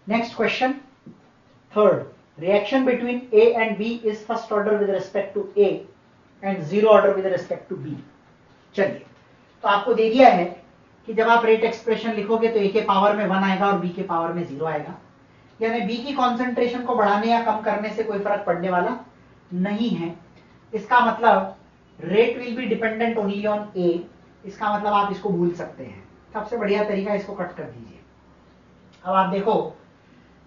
Next question third, reaction between A and B is first order with respect to A and zero order with respect to B. चलिए, तो आपको दे दिया है कि जब आप रेट एक्सप्रेशन लिखोगे तो ए के पावर में 1 आएगा और बी के पावर में 0 आएगा, यानी बी की कॉन्सेंट्रेशन को बढ़ाने या कम करने से कोई फर्क पड़ने वाला नहीं है। इसका मतलब rate will be dependent only on A. इसका मतलब आप इसको भूल सकते हैं। सबसे बढ़िया तरीका, इसको कट कर दीजिए। अब आप देखो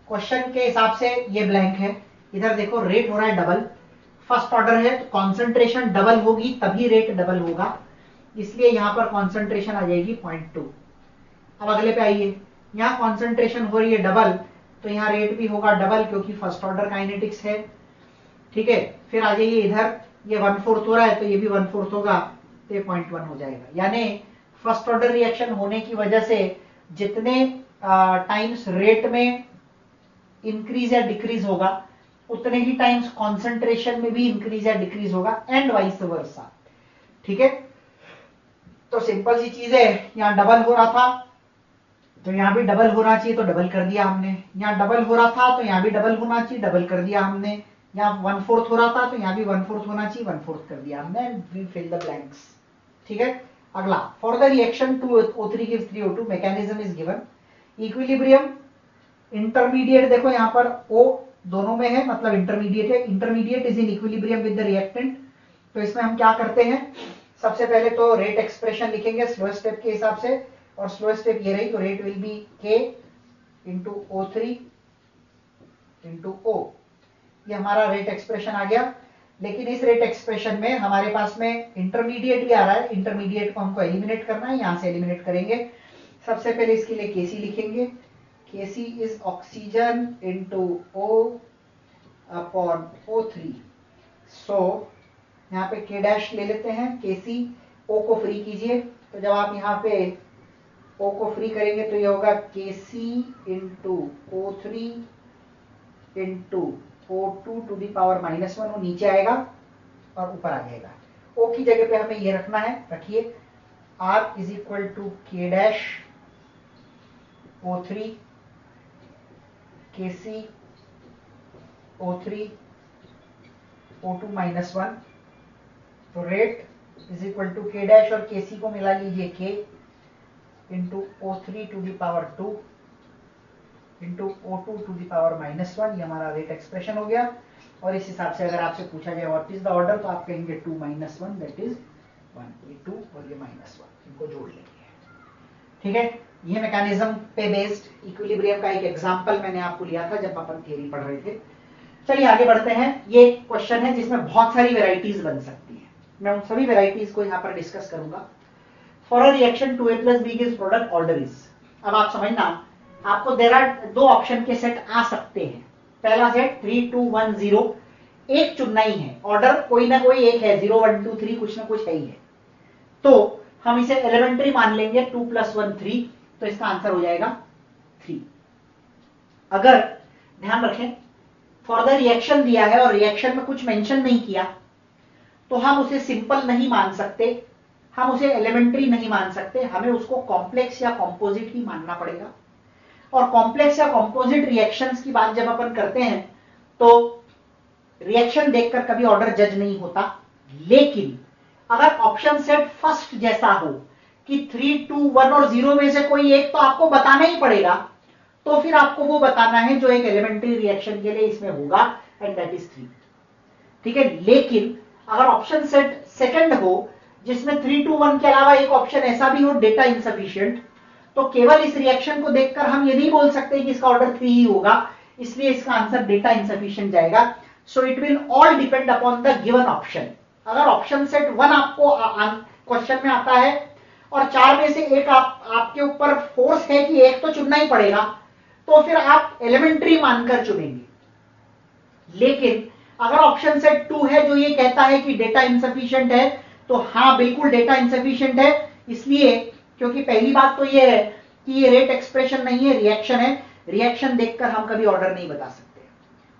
क्वेश्चन के हिसाब से ये ब्लैंक है, इधर देखो रेट हो रहा है डबल, फर्स्ट ऑर्डर है तो कॉन्सेंट्रेशन डबल होगी तभी रेट डबल होगा, इसलिए यहां पर कॉन्सेंट्रेशन आ जाएगी 0.2। अब अगले पे आइए, यहां कॉन्सेंट्रेशन हो रही है डबल तो यहां रेट भी होगा डबल क्योंकि फर्स्ट ऑर्डर काइनेटिक्स है। ठीक है, फिर आ जाइए इधर, ये 1/4 हो रहा है तो ये भी 1/4 होगा तो ये 0.1 हो जाएगा। यानी फर्स्ट ऑर्डर रिएक्शन होने की वजह से जितने टाइम्स रेट में इंक्रीज या डिक्रीज होगा उतने ही टाइम्स कॉन्सेंट्रेशन में भी इंक्रीज या डिक्रीज होगा एंड वाइस वर्सा। ठीक है, तो सिंपल सी चीज है, यहां डबल हो रहा था तो यहां भी डबल होना चाहिए तो डबल कर दिया हमने, यहां डबल हो रहा था तो यहां भी डबल होना चाहिए, डबल कर दिया हमने, यहां 1/4 हो रहा था तो यहां भी 1/4 होना चाहिए, 1/4 कर दिया हमने, वी फिल द ब्लैंक्स। ठीक है, अगला, for the reaction 2O3 gives 3O2 mechanism is given, equilibrium intermediate, देखो यहां पर O दोनों में है मतलब इंटरमीडिएट है, intermediate is in equilibrium with the reactant. तो इसमें हम क्या करते हैं, सबसे पहले तो रेट एक्सप्रेशन लिखेंगे स्लो स्टेप के हिसाब से, और स्लो स्टेप ये रही तो rate will B K into O3 into O। ये हमारा रेट एक्सप्रेशन आ गया। लेकिन इस रेट एक्सप्रेशन में हमारे पास में इंटरमीडिएट भी आ रहा है, इंटरमीडिएट को हमको एलिमिनेट करना है, यहां से एलिमिनेट करेंगे। सबसे पहले इसके लिए Kc लिखेंगे, Kc is oxygen into O upon O3। सो यहाँ पे K डैश ले लेते हैं, Kc, O को फ्री कीजिए, तो जब आप यहाँ पे O को फ्री करेंगे तो ये होगा Kc into O3 into O2 to the power -1, वो नीचे आएगा और ऊपर आ जाएगा। O की जगह पे हमें ये रखना है, रखिए, R is equal to K dash O3 Kc O3 O2 -1, तो rate is equal to K dash और Kc को मिला लीजिए K into O3 to the power 2 into O2 to the power -1। ये हमारा रेट एक्सप्रेशन हो गया। और इस हिसाब से अगर आपसे पूछा जाए व्हाट इज द ऑर्डर तो आप कहेंगे 2 - 1 दैट इज 1, ये 2 और ये -1, इनको जोड़ लेंगे। ठीक है, ये मैकेनिज्म पे बेस्ड इक्विलिब्रियम का एक एग्जांपल मैंने आपको लिया था जब अपन थ्योरी पढ़ रहे थे। चलिए आगे बढ़ते हैं। ये क्वेश्चन है जिसमें बहुत सारी वेराइटीज बन सकती है, मैं उन सभी वेराइटीज को यहाँ पर डिस्कस करूंगा। For a reaction 2A + B gives product order is, अब आप समझना, आपको देर आर दो ऑप्शन के सेट आ सकते हैं। पहला सेट 3 2 1 0, एक चुनना ही है, ऑर्डर कोई ना कोई एक है, 0 1 2 3 कुछ ना कुछ है ही है, तो हम इसे एलिमेंट्री मान लेंगे, 2 + 1 3, तो इसका आंसर हो जाएगा 3। अगर ध्यान रखें फॉर द रिएक्शन दिया है और रिएक्शन में कुछ मेंशन नहीं किया तो हम उसे सिंपल नहीं मान सकते, हम उसे एलिमेंट्री नहीं मान सकते, हमें उसको कॉम्प्लेक्स या कॉम्पोजिट ही मानना पड़ेगा। और कॉम्प्लेक्स या कॉम्पोजिट रिएक्शंस की बात जब अपन करते हैं तो रिएक्शन देखकर कभी ऑर्डर जज नहीं होता, लेकिन अगर ऑप्शन सेट फर्स्ट जैसा हो कि 3 2 1 और 0 में से कोई एक तो आपको बताना ही पड़ेगा, तो फिर आपको वो बताना है जो एक एलिमेंट्री रिएक्शन के लिए इसमें होगा एंड दैट इज 3। ठीक है, लेकिन अगर ऑप्शन सेट सेकंड हो जिसमें 3 2 1 के अलावा एक ऑप्शन ऐसा भी हो डेटा इनसफिशिएंट, तो केवल इस रिएक्शन को देखकर हम ये नहीं बोल सकते कि इसका ऑर्डर 3 ही होगा, इसलिए इसका आंसर डेटा इनसफिशिएंट जाएगा। So it will all depend upon the given option. अगर ऑप्शन सेट 1 आपको क्वेश्चन में आता है और 4 में से एक आपके ऊपर फोर्स है कि एक तो चुनना ही पड़ेगा, तो फिर आप एलिमेंट्री मानकर चुनेंगे। लेकिन अगर ऑप्शन सेट 2 है जो ये कहता है कि डेटा इनसफिशिएंट है, तो हाँ बिल्कुल डेटा इनसफिशिएंट है, इसलिए क्योंकि पहली बात तो ये है कि ये रेट एक्सप्रेशन नहीं है, रिएक्शन है, रिएक्शन देखकर हम कभी ऑर्डर नहीं बता सकते।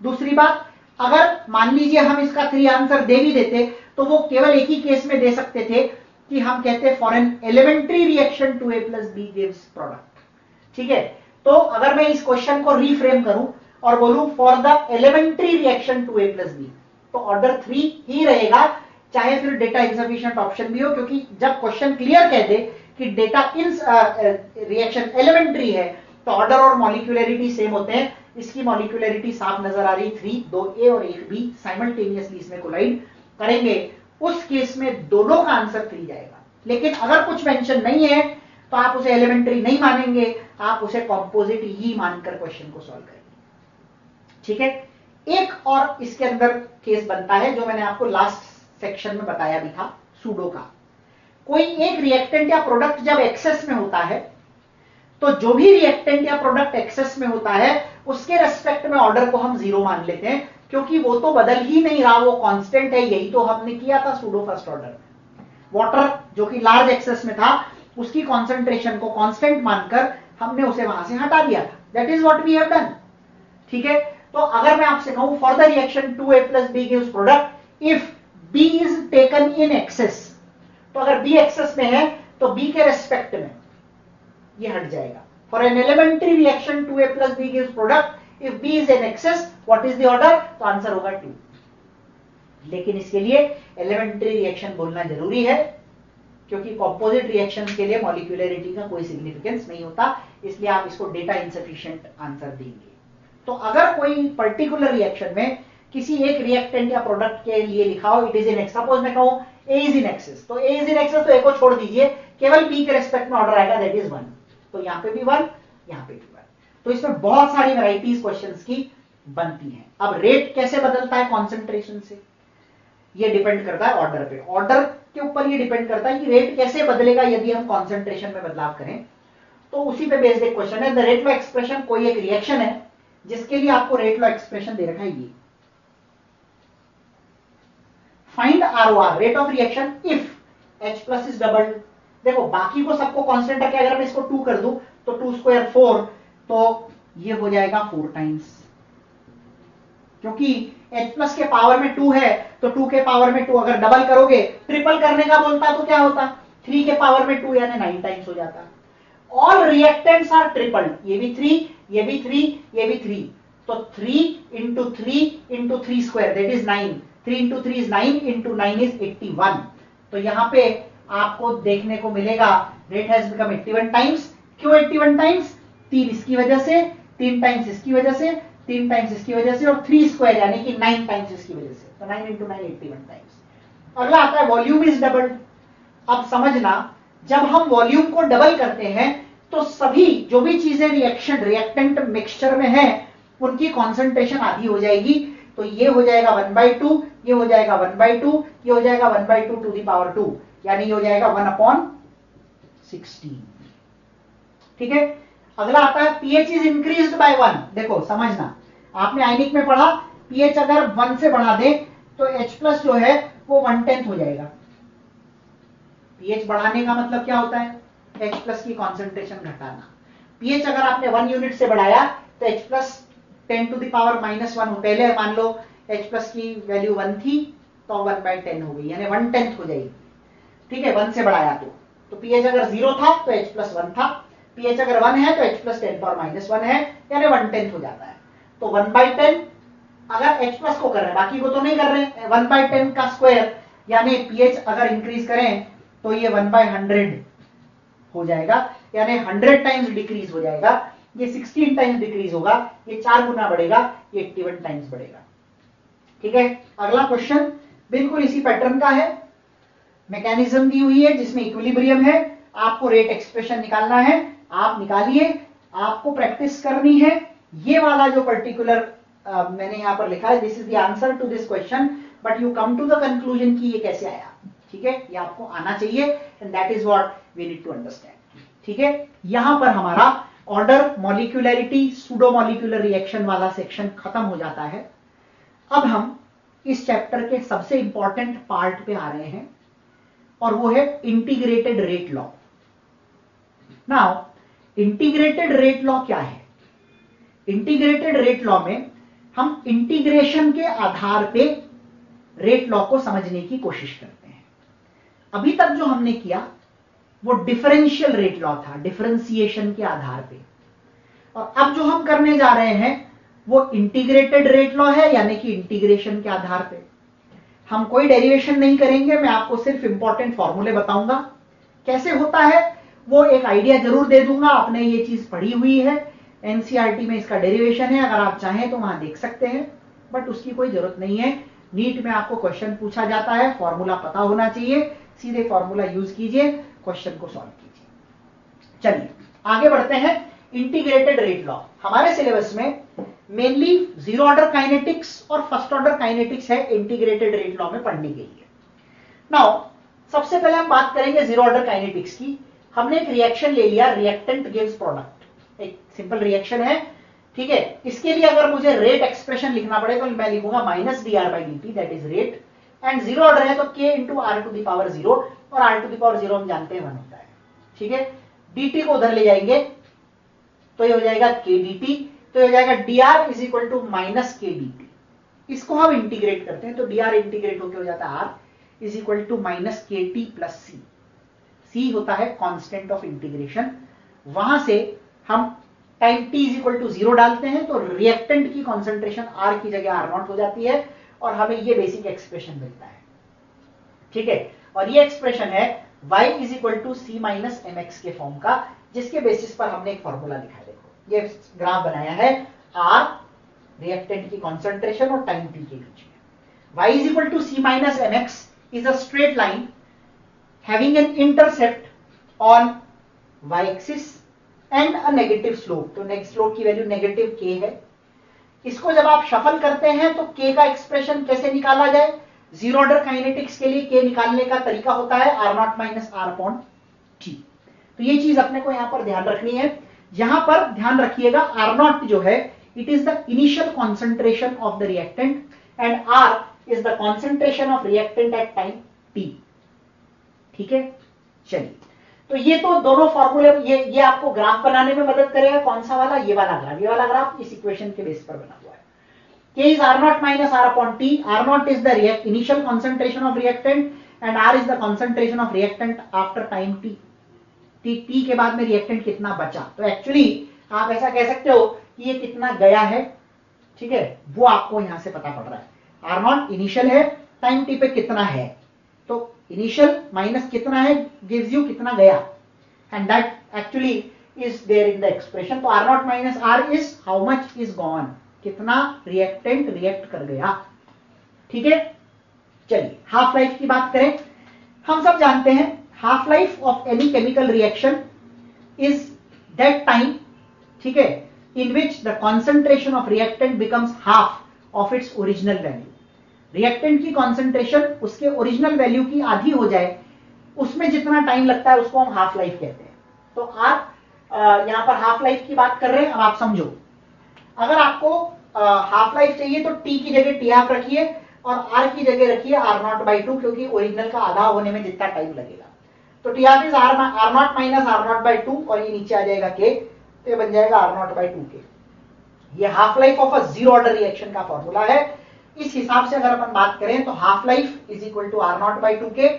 दूसरी बात, अगर मान लीजिए हम इसका 3 आंसर दे भी देते तो वो केवल एक ही केस में दे सकते थे कि हम कहते for an elementary reaction 2A + B gives product. ठीक है, तो अगर मैं इस क्वेश्चन को रीफ्रेम करूं और बोलूं for the elementary reaction 2a + b, तो ऑर्डर 3 ही रहेगा, चाहे फिर डेटा इनसफिशिएंट ऑप्शन भी हो, क्योंकि जब क्वेश्चन क्लियर कह दे कि डेटा इन रिएक्शन एलिमेंट्री है तो ऑर्डर और मॉलिक्यूलरिटी सेम होते हैं। इसकी मॉलिक्यूलरिटी साफ नजर आ रही, 3, 2a और 1b साइमल्टेनियसली इसमें कोलाइड करेंगे, उस केस में दोनों का आंसर 3 जाएगा। लेकिन अगर कुछ मेंशन नहीं है तो आप उसे एलिमेंट्री नहीं मानेंगे, आप उसे कॉम्पोजिट ही मानकर क्वेश्चन को सॉल्व करेंगे। ठीक है, एक और इसके अंदर केस बनता है जो मैंने आपको लास्ट सेक्शन में बताया भी था, सूडो का। कोई एक रिएक्टेंट या प्रोडक्ट जब एक्सेस में होता है तो जो भी रिएक्टेंट या प्रोडक्ट एक्सेस में होता है उसके रेस्पेक्ट में ऑर्डर को हम 0 मान लेते हैं, क्योंकि वो तो बदल ही नहीं रहा, वो कांस्टेंट है। यही तो हमने किया था सूडो फर्स्ट ऑर्डर में। वाटर जो कि लार्ज एक्सेस में था उसकी कॉन्सेंट्रेशन को कांस्टेंट मानकर हमने उसे वहां से हटा दिया था। That is what we have done. ठीक है, तो अगर मैं आपसे कहूं for the reaction 2a + b gives product if b is taken in excess, तो अगर b एक्सेस में है तो b के रेस्पेक्ट में ये हट जाएगा। For an elementary reaction 2a + b gives product if b is in excess, what is the order? तो आंसर होगा 2। लेकिन इसके लिए एलिमेंट्री रिएक्शन बोलना जरूरी है, क्योंकि कॉम्पोजिट रिएक्शन के लिए मॉलिक्यूलरिटी का कोई सिग्निफिकेंस नहीं होता, इसलिए आप इसको डेटा इनसफिशिएंट आंसर देंगे। तो अगर कोई पर्टिकुलर रिएक्शन में किसी एक रिएक्टेंट या प्रोडक्ट के लिए लिखा हो it is in access, suppose मैं कहूं a इज इन एक्सेस, तो a इज इन एक्सेस तो a को छोड़ दीजिए, केवल b के रेस्पेक्ट में ऑर्डर आएगा, दैट इज 1। तो यहां पे भी 1, यहां पे भी 1। तो इसमें बहुत सारी वैरायटीज क्वेश्चंस की बनती हैं। अब रेट कैसे बदलता है कॉन्सेंट्रेशन से, ये डिपेंड करता है ऑर्डर पे। ऑर्डर के ऊपर ये डिपेंड करता है कि रेट कैसे बदलेगा यदि हम कॉन्सेंट्रेशन में बदलाव करें। तो उसी पे बेस्ड एक क्वेश्चन है। द रेट लॉ एक्सप्रेशन कोई एक रिएक्शन है जिसके लिए आपको रेट लॉ एक्सप्रेशन दे रखा है ये। Find ROR, rate of reaction, if H+ is doubled. देखो बाकी को सबको कांस्टेंट रखे, अगर मैं इसको 2 कर दूं तो 2 स्क्वायर 4, तो ये हो जाएगा 4 टाइम्स, क्योंकि H+ के पावर में 2 है तो 2 के पावर में 2 अगर डबल करोगे, ट्रिपल करने का बोलता तो क्या होता, 3 के पावर में 2 यानी 9 टाइम्स हो जाता। ऑल रिएक्टेंट्स आर ट्रिपल, ये भी 3, ये भी 3, ये भी 3, तो 3 into 3 into 3 square that is 9, 3 into 3 is 9 into 9 is 81। तो यहां पे आपको देखने को मिलेगा रेट हैज बिकम 81 टाइम्स। क्यों 81 टाइम्स? 3 इसकी वजह से, 3 टाइम्स इसकी वजह से, 3 टाइम्स इसकी वजह से, और 3 स्क्वायर यानी कि 9 टाइम्स इसकी वजह से, तो 9 into 9 81 टाइम्स। अगला आता है वॉल्यूम इज डबल्ड। अब समझना, जब हम वॉल्यूम को डबल करते हैं तो सभी जो भी चीजें रिएक्शन रिएक्टेंट मिक्सचर में है उनकी कॉन्सेंट्रेशन आधी हो जाएगी। तो ये हो जाएगा 1/2, ये हो जाएगा 1/2, ये हो जाएगा 1/2 टू द पावर 2, यानी ये हो जाएगा 1/16। ठीक है, अगला आता है pH इज इंक्रीज्ड बाय 1। देखो समझना, आपने आयनिक में पढ़ा pH अगर 1 से बढ़ा दे तो H+ जो है वो 1/10 हो जाएगा। pH बढ़ाने का मतलब क्या होता है? H+ की कॉन्सेंट्रेशन घटाना। pH अगर आपने 1 यूनिट से बढ़ाया तो H+ 10 टू द पावर -1, पहले मान लो H+ की वैल्यू 1 थी तो 1/10 हो गई, यानी 1/10 हो जाएगी। ठीक है, 1 से बढ़ाया तो pH अगर 0 था तो H+ 1 था, pH अगर 1 है तो H+ 10 पावर -1 है, यानी 1/10 हो जाता है। तो 1/10 अगर H+ को कर रहे हैं, बाकी को तो नहीं कर रहे हैं, 1/10 का स्क्वायर यानी pH अगर इंक्रीज करें तो ये 1/100 हो जाएगा, यानी 100 टाइम्स डिक्रीज हो जाएगा। ये 16 टाइम्स डिक्रीज होगा, ये 4 गुना बढ़ेगा, ये 81 टाइम्स बढ़ेगा। ठीक है, अगला क्वेश्चन बिल्कुल इसी पैटर्न का है। मैकेनिज्म दी हुई है जिसमें इक्विलिब्रियम है, आपको रेट एक्सप्रेशन निकालना है, आप निकालिए, आपको प्रैक्टिस करनी है। ये वाला जो पर्टिकुलर मैंने यहां पर लिखा है, this is the answer to this question, but you come to the conclusion कि ये कैसे आया। ठीक है, ये आपको आना चाहिए, and that is what we need to understand. ठीक है, यहां पर हमारा order, molecularity, pseudo molecular reaction वाला सेक्शन खत्म हो जाता है। अब हम इस चैप्टर के सबसे इंपॉर्टेंट पार्ट पे आ रहे हैं, और वो है integrated rate law. Now integrated rate law क्या है? इंटीग्रेटेड रेट लॉ में हम इंटीग्रेशन के आधार पे रेट लॉ को समझने की कोशिश करते हैं। अभी तक जो हमने किया वो डिफरेंशियल रेट लॉ था, डिफरेंशिएशन के आधार पे। और अब जो हम करने जा रहे हैं वो इंटीग्रेटेड रेट लॉ है, यानी कि इंटीग्रेशन के आधार पे। हम कोई डेरिवेशन नहीं करेंगे, मैं आपको सिर्फ इंपॉर्टेंट फॉर्मूले बताऊंगा। कैसे होता है वो एक आइडिया जरूर दे दूंगा, आपने ये चीज पढ़ी हुई है, एनसीईआरटी में इसका डेरिवेशन है, अगर आप चाहें तो वहां देख सकते हैं, बट उसकी कोई जरूरत नहीं है। नीट में आपको क्वेश्चन पूछा जाता है, फॉर्मूला पता होना चाहिए, सीधे फॉर्मूला यूज कीजिए, क्वेश्चन को सॉल्व कीजिए। चलिए आगे बढ़ते हैं। इंटीग्रेटेड रेट लॉ हमारे सिलेबस में मेनली जीरो ऑर्डर काइनेटिक्स और फर्स्ट ऑर्डर काइनेटिक्स है इंटीग्रेटेड रेट लॉ में पढ़ने के लिए। नाउ सबसे पहले हम बात करेंगे जीरो ऑर्डर काइनेटिक्स की। हमने एक रिएक्शन ले लिया, रिएक्टेंट गिव्स प्रोडक्ट, एक सिंपल रिएक्शन है, ठीक है। इसके लिए अगर मुझे रेट एक्सप्रेशन लिखना पड़े तो मैं लिखूंगा minus D R by D T, that is rate, and zero order है तो k into R to the power zero, और R to the power zero हम जानते हैं 1 होता है, ठीक है। dt को उधर ले जाएंगे तो ये हो जाएगा k dt, तो ये हो जाएगा dr is equal to minus k dt। इसको हम इंटीग्रेट करते हैं तो dr इंटीग्रेट होकर हो जाता है r is equal to minus K T plus C. C होता है कांस्टेंट ऑफ इंटीग्रेशन। वहां से हम time t is equal to 0 डालते हैं तो रिएक्टेंट की कॉन्सेंट्रेशन r की जगह r0 हो जाती है और हमें ये बेसिक एक्सप्रेशन मिलता है, ठीक है। और ये एक्सप्रेशन है y is equal to C minus M X के फॉर्म का, जिसके बेसिस पर हमने एक फॉर्मूला लिखा है। देखो ये ग्राफ बनाया है, r रिएक्टेंट की कॉन्सेंट्रेशन और टाइम t के बीच में। y is equal to C minus M X is a straight line having an intercept on y-axis and a negative slope। तो नेक्स्ट स्लोप की वैल्यू नेगेटिव k है। इसको जब आप शफल करते हैं तो k का एक्सप्रेशन कैसे निकाला जाए? जीरो ऑर्डर काइनेटिक्स के लिए k निकालने का तरीका होता है r0 minus r upon t। तो ये चीज अपने को यहां पर ध्यान रखनी है। यहां पर ध्यान रखिएगा r0 जो है it is the initial concentration of the reactant and r is the concentration of reactant at time t, ठीक है। चलिए तो ये तो दोनों फॉर्मूले, ये आपको ग्राफ बनाने में मदद करेगा। कौन सा वाला? ये वाला ग्राफ। ये वाला ग्राफ इस इक्वेशन के बेस पर बना हुआ है। k is r0 minus r upon t, r0 is the initial concentration of reactant and r is the concentration of reactant after time t। t के बाद में रिएक्टेंट कितना बचा, तो एक्चुअली आप ऐसा कह सकते हो कि ये कितना गया है, ठीक है, वो आपको यहां से पता पड़ रहा है। R0 इनिशियल है, टाइम t पे कितना है, तो इनिशियल माइनस कितना है गिव्स यू कितना गया, and that actually is there in the expression. तो R0 minus R is how much is gone, कितना रिएक्टेंट रिएक्ट कर गया, ठीक है। चलिए हाफ लाइफ की बात करें। हम सब जानते हैं half life of any chemical reaction is that time, ठीक है, in which the concentration of reactant becomes half of its original value. Reactant की कॉन्सेंट्रेशन उसके ओरिजिनल वैल्यू की आधी हो जाए, उसमें जितना टाइम लगता है उसको हम हाफ लाइफ कहते हैं। तो आप यहां पर हाफ लाइफ की बात कर रहे हैं। अब आप समझो, अगर आपको हाफ लाइफ चाहिए तो टी की जगह टी हाफ रखिए और आर की जगह रखिए r0 बाई 2, क्योंकि ओरिजिनल का आधा होने में जितना टाइम लगेगा। तो T half is r0 minus r0 by 2 और ये नीचे आ जाएगा k, तो ये बन जाएगा r0 बाई 2k। ये half life of a zero order reaction का फॉर्मूला है। इस हिसाब से अगर अपन बात करें तो half life is equal to r0 by 2k।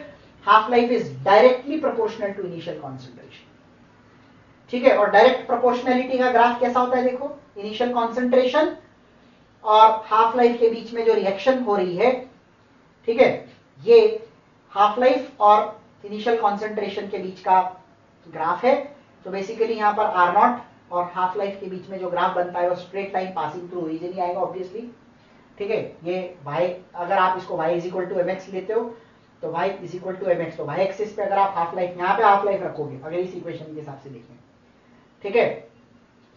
Half life is directly proportional to initial concentration, ठीक है। और डायरेक्ट प्रोपोर्शनलिटी का ग्राफ कैसा होता है? देखो, इनिशियल कॉन्सेंट्रेशन और हाफ लाइफ के बीच में जो रिएक्शन हो रही है, ठीक है, ये हाफ लाइफ और इनिशियल कॉन्सेंट्रेशन के बीच का ग्राफ है। तो बेसिकली यहां पर r0 और हाफ लाइफ के बीच में जो ग्राफ बनता है वो straight line passing through origin ही आएगा ऑब्वियसली, ठीक है। ये y, अगर आप इसको y is equal to M X लेते हो तो y is equal to M X, तो y एक्सिस पे अगर आप हाफ लाइफ यहाँ पे हाफ लाइफ रखोगे, अगर इस इक्वेशन के हिसाब से देखें, ठीक है,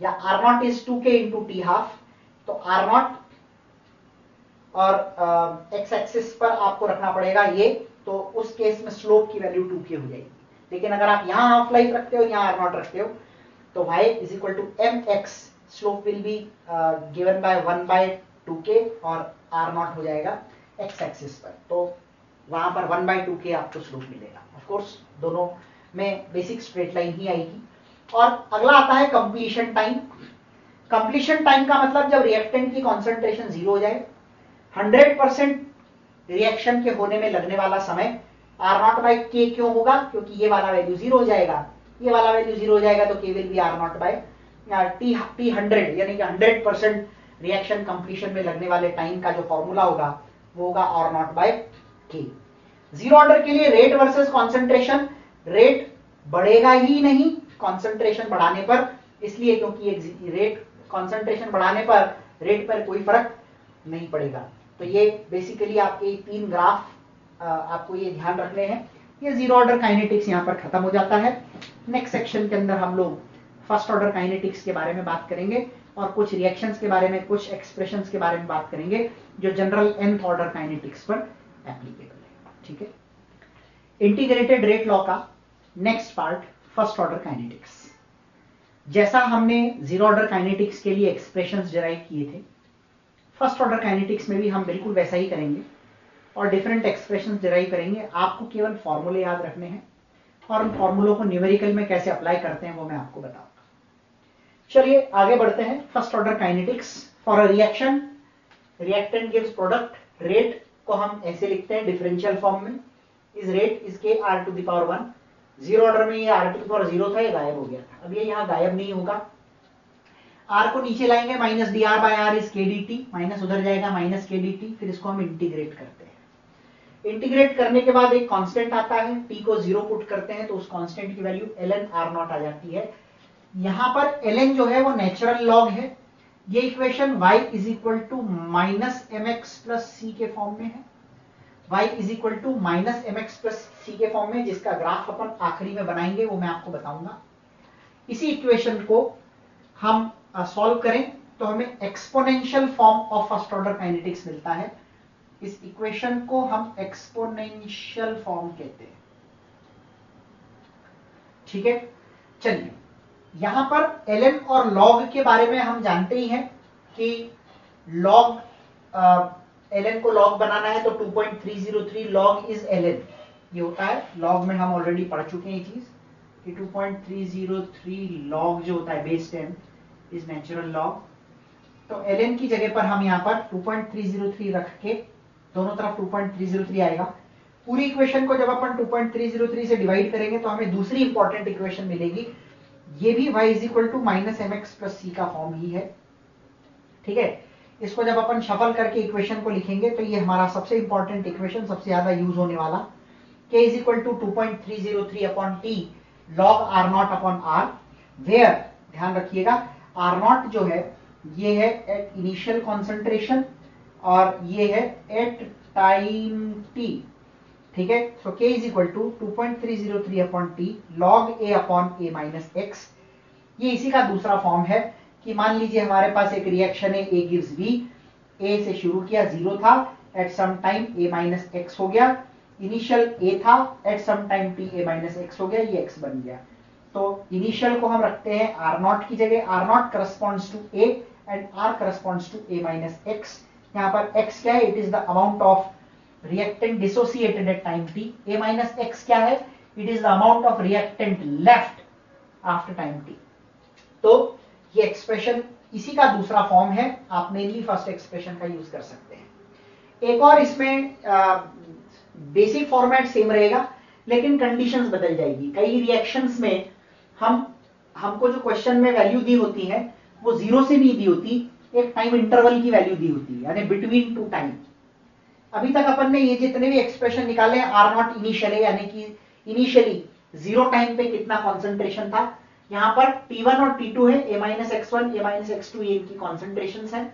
या r0 is 2k into T half, तो r0 और x एक्सिस पर आपको रखना पड़ेगा ये, तो उस केस में स्लोप की वैल्यू 2k हो जाएगी। लेकिन अगर आप यहाँ हाफ लाइफ रखते हो, यहाँ r0 रखते हो, तो y is equal to M X, slope will be given by 1 by 2k और r0 हो जाएगा x एक्सिस पर, तो वहां पर 1 बाय 2k आपको स्लोप मिलेगा। ऑफ कोर्स दोनों में बेसिक स्ट्रेट लाइन ही आएगी। और अगला आता है कंप्लीशन टाइम। कंप्लीशन टाइम का मतलब जब रिएक्टेंट की कॉन्सेंट्रेशन 0 हो जाए, 100% रिएक्शन के होने में लगने वाला समय r0 बाई k क्यों होगा? क्योंकि ये वाला वैल्यू 0 हो जाएगा, ये वाला वैल्यू 0 हो जाएगा, तो k will be r0 by या T100 यानी कि 100% रिएक्शन कंप्लीशन में लगने वाले टाइम का जो फॉर्मूला होगा वो होगा R not by K। Zero order के लिए रेट वर्सेस कॉन्सेंट्रेशन, रेट बढ़ेगा ही नहीं कॉन्सेंट्रेशन बढ़ाने पर, इसलिए क्योंकि रेट कॉन्सेंट्रेशन बढ़ाने पर रेट पर कोई फर्क नहीं पड़ेगा। तो ये बेसिकली आपके 3 ग्राफ आपको ये ध्यान रखने हैं। ये जीरो ऑर्डर काइनेटिक्स यहाँ पर खत्म हो जाता है। नेक्स्ट सेक्शन के अंदर हम लोग फर्स्ट ऑर्डर काइनेटिक्स के बारे में बात करेंगे और कुछ रिएक्शंस के बारे में, कुछ एक्सप्रेशंस के बारे में बात करेंगे जो जनरल nth ऑर्डर काइनेटिक्स पर एप्लीकेबल है। ठीक है, इंटीग्रेटेड रेट लॉ का next part first order kinetics. जैसा हमने जीरो ऑर्डर काइनेटिक्स के लिए एक्सप्रेशंस डिराइव किए थे, फर्स्ट ऑर्डर काइनेटिक्स में भी हम बिल्कुल वैसा ही करेंगे और डिफरेंट एक्सप्रेशंस डिराइव करेंगे। आपको केवल फॉर्मूले याद रखने हैं और उन फॉर्मूलों को न्यूमेरिकल में कैसे अप्लाई करते हैं वो मैं आपको बताऊंगा। चलिए आगे बढ़ते हैं। First order kinetics, for a reaction reactant gives product, rate को हम ऐसे लिखते हैं डिफरेंशियल फॉर्म में, is rate is k R to the power 1। Zero order में ये R टू द पावर 0 था, ये गायब हो गया था, अब ये यहाँ गायब नहीं होगा। R को नीचे लाएंगे, minus dr by r is kdt, minus उधर जाएगा माइनस kdt, फिर इसको हम इंटीग्रेट करते हैं। इंटीग्रेट करने के बाद एक कांस्टेंट आता है, t को 0 पुट करते हैं तो उस कांस्टेंट की वैल्यू ln r नॉट आ जाती है। यहां पर ln जो है वो नेचुरल लॉग है। ये equation y is equal to minus M X plus C के फॉर्म में है, y is equal to minus M X plus C के फॉर्म में, जिसका ग्राफ अपन आखिरी में बनाएंगे वो मैं आपको बताऊंगा। इसी इक्वेशन को हम सॉल्व करें तो हमें exponential form of first order kinetics मिलता है। इस इक्वेशन को हम एक्सपोनेंशियल फॉर्म कहते हैं। ठीक है, चलिए यहां पर ln और log के बारे में हम जानते ही हैं कि log ln को log बनाना है तो 2.303 log इज ln, ये होता है। log में हम ऑलरेडी पढ़ चुके हैं ये चीज कि 2.303 log जो होता है बेस 10 इज नेचुरल लॉग। तो ln की जगह पर हम यहाँ पर 2.303 रख के, दोनों तरफ 2.303 आएगा। पूरी इक्वेशन को जब अपन 2.303 से डिवाइड करेंगे तो हमें दूसरी इंपॉर्टेंट इक्वेशन मिलेगी, ये भी y is equal to minus M X plus C का फॉर्म ही है। ठीक है, इसको जब अपन शफल करके इक्वेशन को लिखेंगे तो ये हमारा सबसे इंपॉर्टेंट इक्वेशन, सबसे ज्यादा यूज होने वाला, k is equal to 2.303 upon t log r not upon r, where ध्यान रखिएगा R नॉट जो है ये है एट इनिशियल कॉन्सेंट्रेशन और ये है एट टाइम t। ठीक है, so k is equal to 2.303 upon t log a upon a minus x। ये इसी का दूसरा फॉर्म है कि मान लीजिए हमारे पास एक रिएक्शन है a गिव्स b, a से शुरू किया, 0 था, at some time a minus x हो गया, इनिशियल a था, at some time t a minus x हो गया, ये x बन गया। तो इनिशियल को हम रखते हैं R नॉट की जगह, R not corresponds to A and R corresponds to A minus X। यहाँ पर X क्या है? It is the amount of reactant dissociated at time T। A minus X क्या है? It is the amount of reactant left after time T। तो ये expression इसी का दूसरा फॉर्म है, आप मेनली फर्स्ट एक्सप्रेशन का यूज कर सकते हैं। एक और इसमें बेसिक फॉर्मेट सेम रहेगा लेकिन कंडीशंस बदल जाएगी। कई रिएक्शंस में हमको जो क्वेश्चन में वैल्यू दी होती है वो 0 से नहीं दी होती, एक टाइम इंटरवल की वैल्यू दी होती है, यानी बिटवीन टू टाइम। अभी तक अपन ने ये जितने भी एक्सप्रेशन निकाले हैं आर नॉट इनिशियली, यानी कि इनिशियली 0 टाइम पे कितना कॉन्सेंट्रेशन था, यहाँ पर T1 और T2 है, a minus x1 a minus x2 ये इनकी कॉन्सेंट्रेशन है।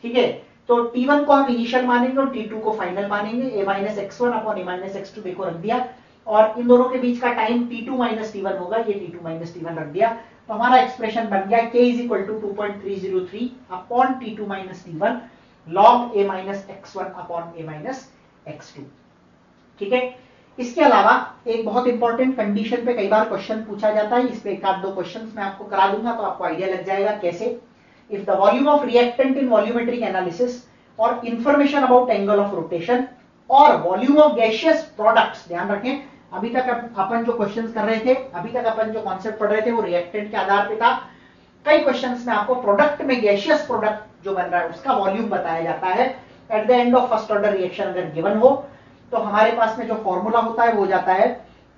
ठीक है, तो T1 को हम इनिशियल मानेंगे और T2 को फाइनल मानेंगे। a minus x1 upon a minus x2 देखो रख दिया, और इन दोनों के बीच का टाइम T2 माइनस T1 होगा, ये T2 माइनस T1 रख दिया। तो हमारा एक्सप्रेशन बन गया k is equal to 2.303 upon T2 minus T1 log a minus x1 upon a minus x2। ठीक है, इसके अलावा एक बहुत इंपॉर्टेंट कंडीशन पे कई बार क्वेश्चन पूछा जाता है, इस पे एक आध दो क्वेश्चंस मैं आपको करा दूंगा तो आपको आइडिया लग जाएगा कैसे। If the volume of reactant in volumetric analysis और information about angle of rotation और वॉल्यूम ऑफ गैसियस प्रोडक्ट्स, ध्यान रखें अभी तक अपन जो क्वेश्चंस कर रहे थे, अभी तक अपन जो कॉन्सेप्ट पढ़ रहे थे वो रिएक्टेंट के आधार पे था। कई क्वेश्चंस में आपको प्रोडक्ट में गैसियस प्रोडक्ट जो बन रहा है उसका वॉल्यूम बताया जाता है eight the end of first order reaction अगर गिवन हो, तो हमारे पास में जो फॉर्मूला होता है वो हो जाता है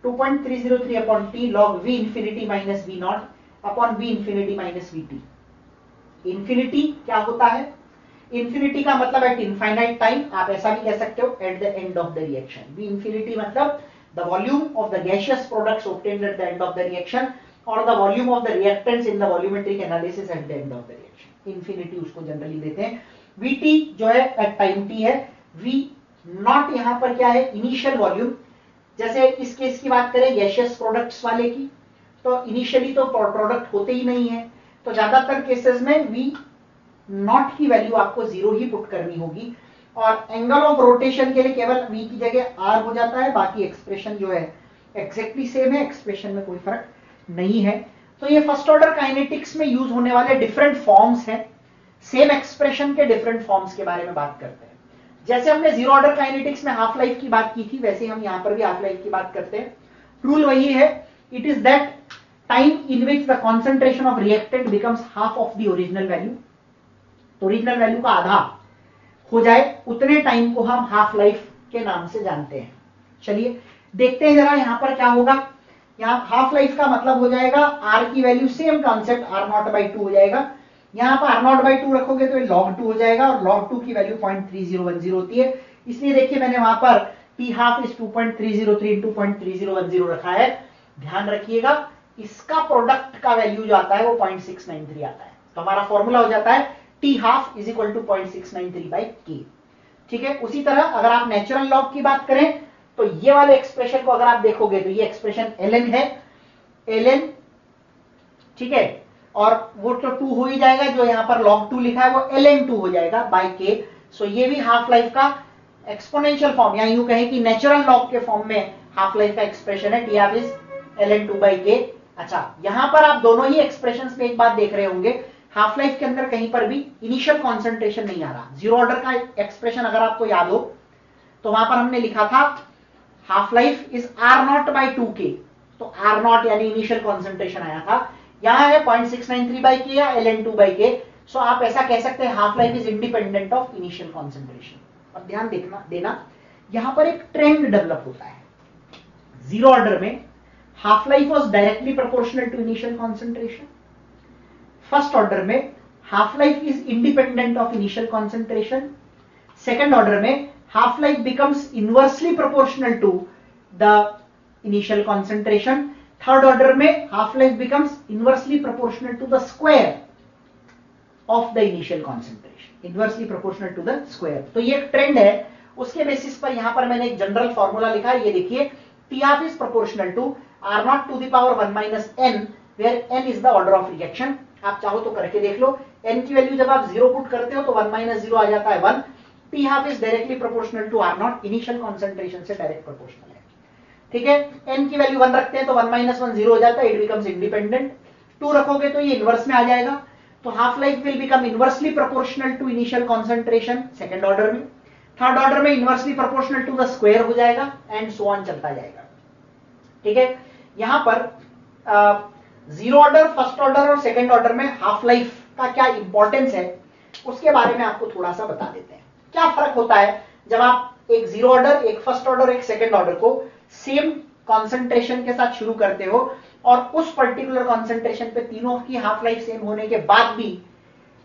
2.303 upon T log v infinity minus v not. Upon v infinity minus vt। Infinity क्या होता है? इंफिनिटी का मतलब एट इनफाइनाइट टाइम, आप ऐसा भी कह सकते हो at the end of the reaction. v infinity मतलब the volume of the gaseous products obtained at the end of the reaction और the volume of the reactants in the volumetric analysis at the end of the reaction. Infinity उसको generally देते हैं। vt जो है at time t है। v naught यहां पर क्या है? Initial volume. जैसे इस केस की बात करें गैसियस प्रोडक्ट्स वाले की, तो इनिशियली तो प्रोडक्ट होते ही नहीं है, तो ज्यादातर केसेस में v नॉट की वैल्यू आपको 0 ही पुट करनी होगी और एंगल ऑफ रोटेशन के लिए केवल v की जगह r हो जाता है, बाकी एक्सप्रेशन जो है एग्जैक्टली सेम है, एक्सप्रेशन में कोई फर्क नहीं है। तो ये फर्स्ट ऑर्डर काइनेटिक्स में यूज होने वाले डिफरेंट फॉर्म्स हैं। सेम एक्सप्रेशन के डिफरेंट फॉर्म्स के बारे में बात करते हैं। जैसे हमने जीरो ऑर्डर काइनेटिक्स में हाफ लाइफ की बात की थी, वैसे हम यहां पर भी हाफ लाइफ की बात करते हैं। रूल वही है, it is that time in which the concentration of reactant becomes half of the original value. Original value का आधा हो जाए उतने टाइम को हम हाफ लाइफ के नाम से जानते हैं। चलिए देखते हैं जरा यहां पर क्या होगा। यहां हाफ लाइफ का मतलब हो जाएगा r की वैल्यू, सेम कॉन्सेप्ट r0/2 हो जाएगा। यहां पर r0/2 रखोगे तो ये log 2 हो जाएगा और log 2 की वैल्यू 0.3010 होती है, इसलिए देखिए मैंने वहां पर t हाफ इज 2.303 into 0.3010 रखा है। ध्यान रखिएगा इसका प्रोडक्ट का वैल्यू जो आता है वो 0.693 आता है, तो हमारा फॉर्मूला हो जाता है t half is equal to 0.693/k। ठीक है, उसी तरह अगर आप नेचुरल लॉग की बात करें तो ये वाले एक्सप्रेशन को अगर आप देखोगे तो ये एक्सप्रेशन ln है, ln, ठीक है, और वो तो 2 हो ही जाएगा, जो यहां पर log 2 लिखा है वो ln2 हो जाएगा बाय k। सो ये भी हाफ लाइफ का एक्सपोनेंशियल फॉर्म, या यूं कहें कि नेचुरल लॉग के फॉर्म में हाफ लाइफ का एक्सप्रेशन है, t हाफ इज ln2/k। अच्छा, यहां पर आप दोनों ही एक्सप्रेशंस में एक बात देख रहे होंगे, हाफ लाइफ के अंदर कहीं पर भी इनिशियल कॉन्सेंट्रेशन नहीं आ रहा। जीरो ऑर्डर का एक्सप्रेशन अगर आपको याद हो तो वहां पर हमने लिखा था हाफ लाइफ इज r0/2k, तो r0 यानी इनिशियल कॉन्सेंट्रेशन आया था, यहां है 0.693/k या ln2/k। सो आप ऐसा कह सकते हैं half life is independent of initial concentration. अब ध्यान देना यहां पर एक ट्रेंड डेवलप होता है। जीरो ऑर्डर में half life was directly proportional to initial concentration. First order में half life is independent of initial concentration. Second order में half life becomes inversely proportional to the initial concentration. Third order में half life becomes inversely proportional to the square of the initial concentration. Inversely proportional to the square. तो ये एक trend है, उसके basis पर यहां पर मैंने एक जनरल फॉर्मूला लिखा है, ये देखिए T half is proportional to R0 to the power 1 minus n, where n is the order of reaction. आप चाहो तो करके देख लो, n की वैल्यू जब आप 0 पुट करते हो तो 1 minus 0 आ जाता है 1। T half is directly proportional to R0, initial concentration से डायरेक्ट प्रोपोर्शनल है। ठीक है, n की वैल्यू 1 रखते हैं तो 1 minus 1 0 हो जाता है, इट बिकम्स इंडिपेंडेंट। 2 रखोगे तो ये इनवर्स में आ जाएगा, तो half life will become inversely proportional to initial concentration second order में। थर्ड ऑर्डर में inversely proportional to the square हो जाएगा एंड सो ऑन चलता जाएगा। ठीक है, यहां पर जीरो ऑर्डर, फर्स्ट ऑर्डर और सेकंड ऑर्डर में हाफ लाइफ का क्या इंपॉर्टेंस है उसके बारे में आपको थोड़ा सा बता देते हैं। क्या फर्क होता है जब आप एक जीरो ऑर्डर, एक फर्स्ट ऑर्डर, एक सेकंड ऑर्डर को सेम कॉन्सेंट्रेशन के साथ शुरू करते हो और उस पर्टिकुलर कॉन्सेंट्रेशन पे तीनों की हाफ लाइफ सेम होने के बाद भी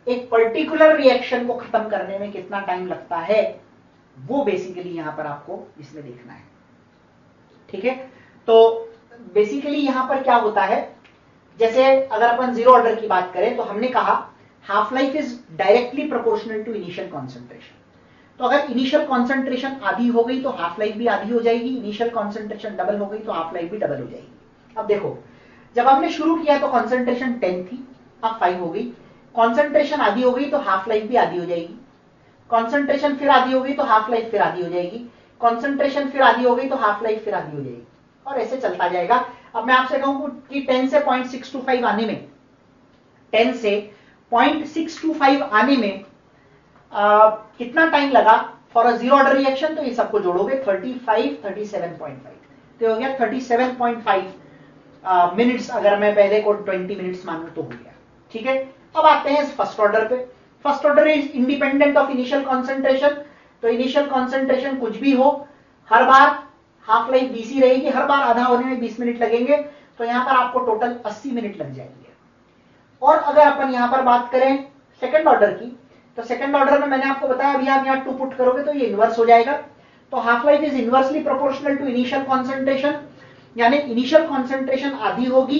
एक पर्टिकुलर रिएक्शन को खत्म करने में कितना टाइम लगता है, वो बेसिकली यहां पर आपको इसमें देखना है। ठीक है, तो बेसिकली यहां पर क्या होता है, जैसे अगर अपन जीरो ऑर्डर की बात करें तो हमने कहा half life is directly proportional to initial concentration. तो अगर इनिशियल कॉन्सेंट्रेशन आधी हो गई तो हाफ लाइफ भी आधी हो जाएगी, इनिशियल कॉन्सेंट्रेशन डबल हो गई तो हाफ लाइफ भी डबल हो जाएगी। अब देखो, जब हमने शुरू किया तो कॉन्सेंट्रेशन 10 थी, अब 5 हो गई, कॉन्सेंट्रेशन आधी हो गई तो हाफ लाइफ भी आधी हो जाएगी, कॉन्सेंट्रेशन फिर आधी हो गई तो हाफ लाइफ फिर आधी हो जाएगी, कॉन्सेंट्रेशन फिर आधी हो गई तो हाफ लाइफ फिर आधी हो जाएगी, और ऐसे चलता जाएगा। अब मैं आपसे कहूं कि 10 से 0.625 आने में, 10 से 0.625 आने में कितना टाइम लगा for a zero order reaction, तो ये सबको जोड़ोगे 35, 37.5, तो हो गया 37.5 मिनट्स। अगर मैं पहले को 20 मिनट्स मानूं तो हो गया। ठीक है, अब आते हैं फर्स्ट ऑर्डर पे। First order is independent of initial concentration, तो इनिशियल कॉन्सेंट्रेशन कुछ भी हो, हर बार हाफ लाइफ 20 ही रहेगी, हर बार आधा होने में 20 मिनट लगेंगे, तो यहां पर आपको टोटल 80 मिनट लग जाएंगे। और अगर अपन यहां पर बात करें सेकंड ऑर्डर की, तो सेकंड ऑर्डर में मैंने आपको बताया अभी आप यहां 2 पुट करोगे तो ये इनवर्स हो जाएगा। तो half life is inversely proportional to initial concentration, यानी इनिशियल कॉन्सेंट्रेशन आधी होगी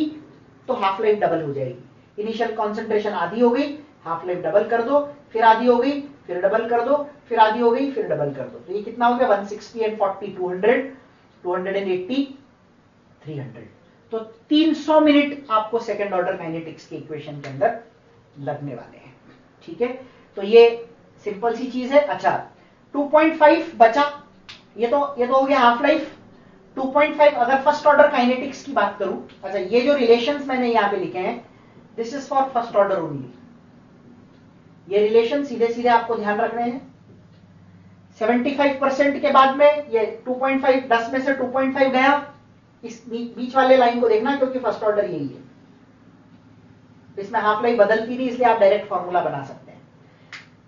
तो हाफ लाइफ डबल हो जाएगी। इनिशियल कॉन्सेंट्रेशन आधी हो गई, हाफ लाइफ डबल कर दो, फिर आधी हो गई, फिर डबल कर दो, फिर आधी हो गई, फिर डबल कर दो। तो ये कितना हो गया 160 एंड 40 200 280 300। तो 300 मिनट आपको सेकंड ऑर्डर काइनेटिक्स के इक्वेशन के अंदर लगने वाले हैं। ठीक है, तो ये सिंपल सी चीज है। अच्छा 2.5 बचा, ये तो हो गया हाफ लाइफ। 2.5 अगर फर्स्ट ऑर्डर काइनेटिक्स की बात करूं, अच्छा ये जो रिलेशंस मैंने यहां पे लिखे हैं this is for first order only. ये रिलेशन सीधे सीधे आपको ध्यान रखने हैं। 75% के बाद में ये 2.5 10 में से 2.5 गया, इस बीच वाले लाइन को देखना क्योंकि फर्स्ट ऑर्डर यही है, इसमें हाफ लाइफ बदलती नहीं, इसलिए आप डायरेक्ट फॉर्मूला बना सकते हैं।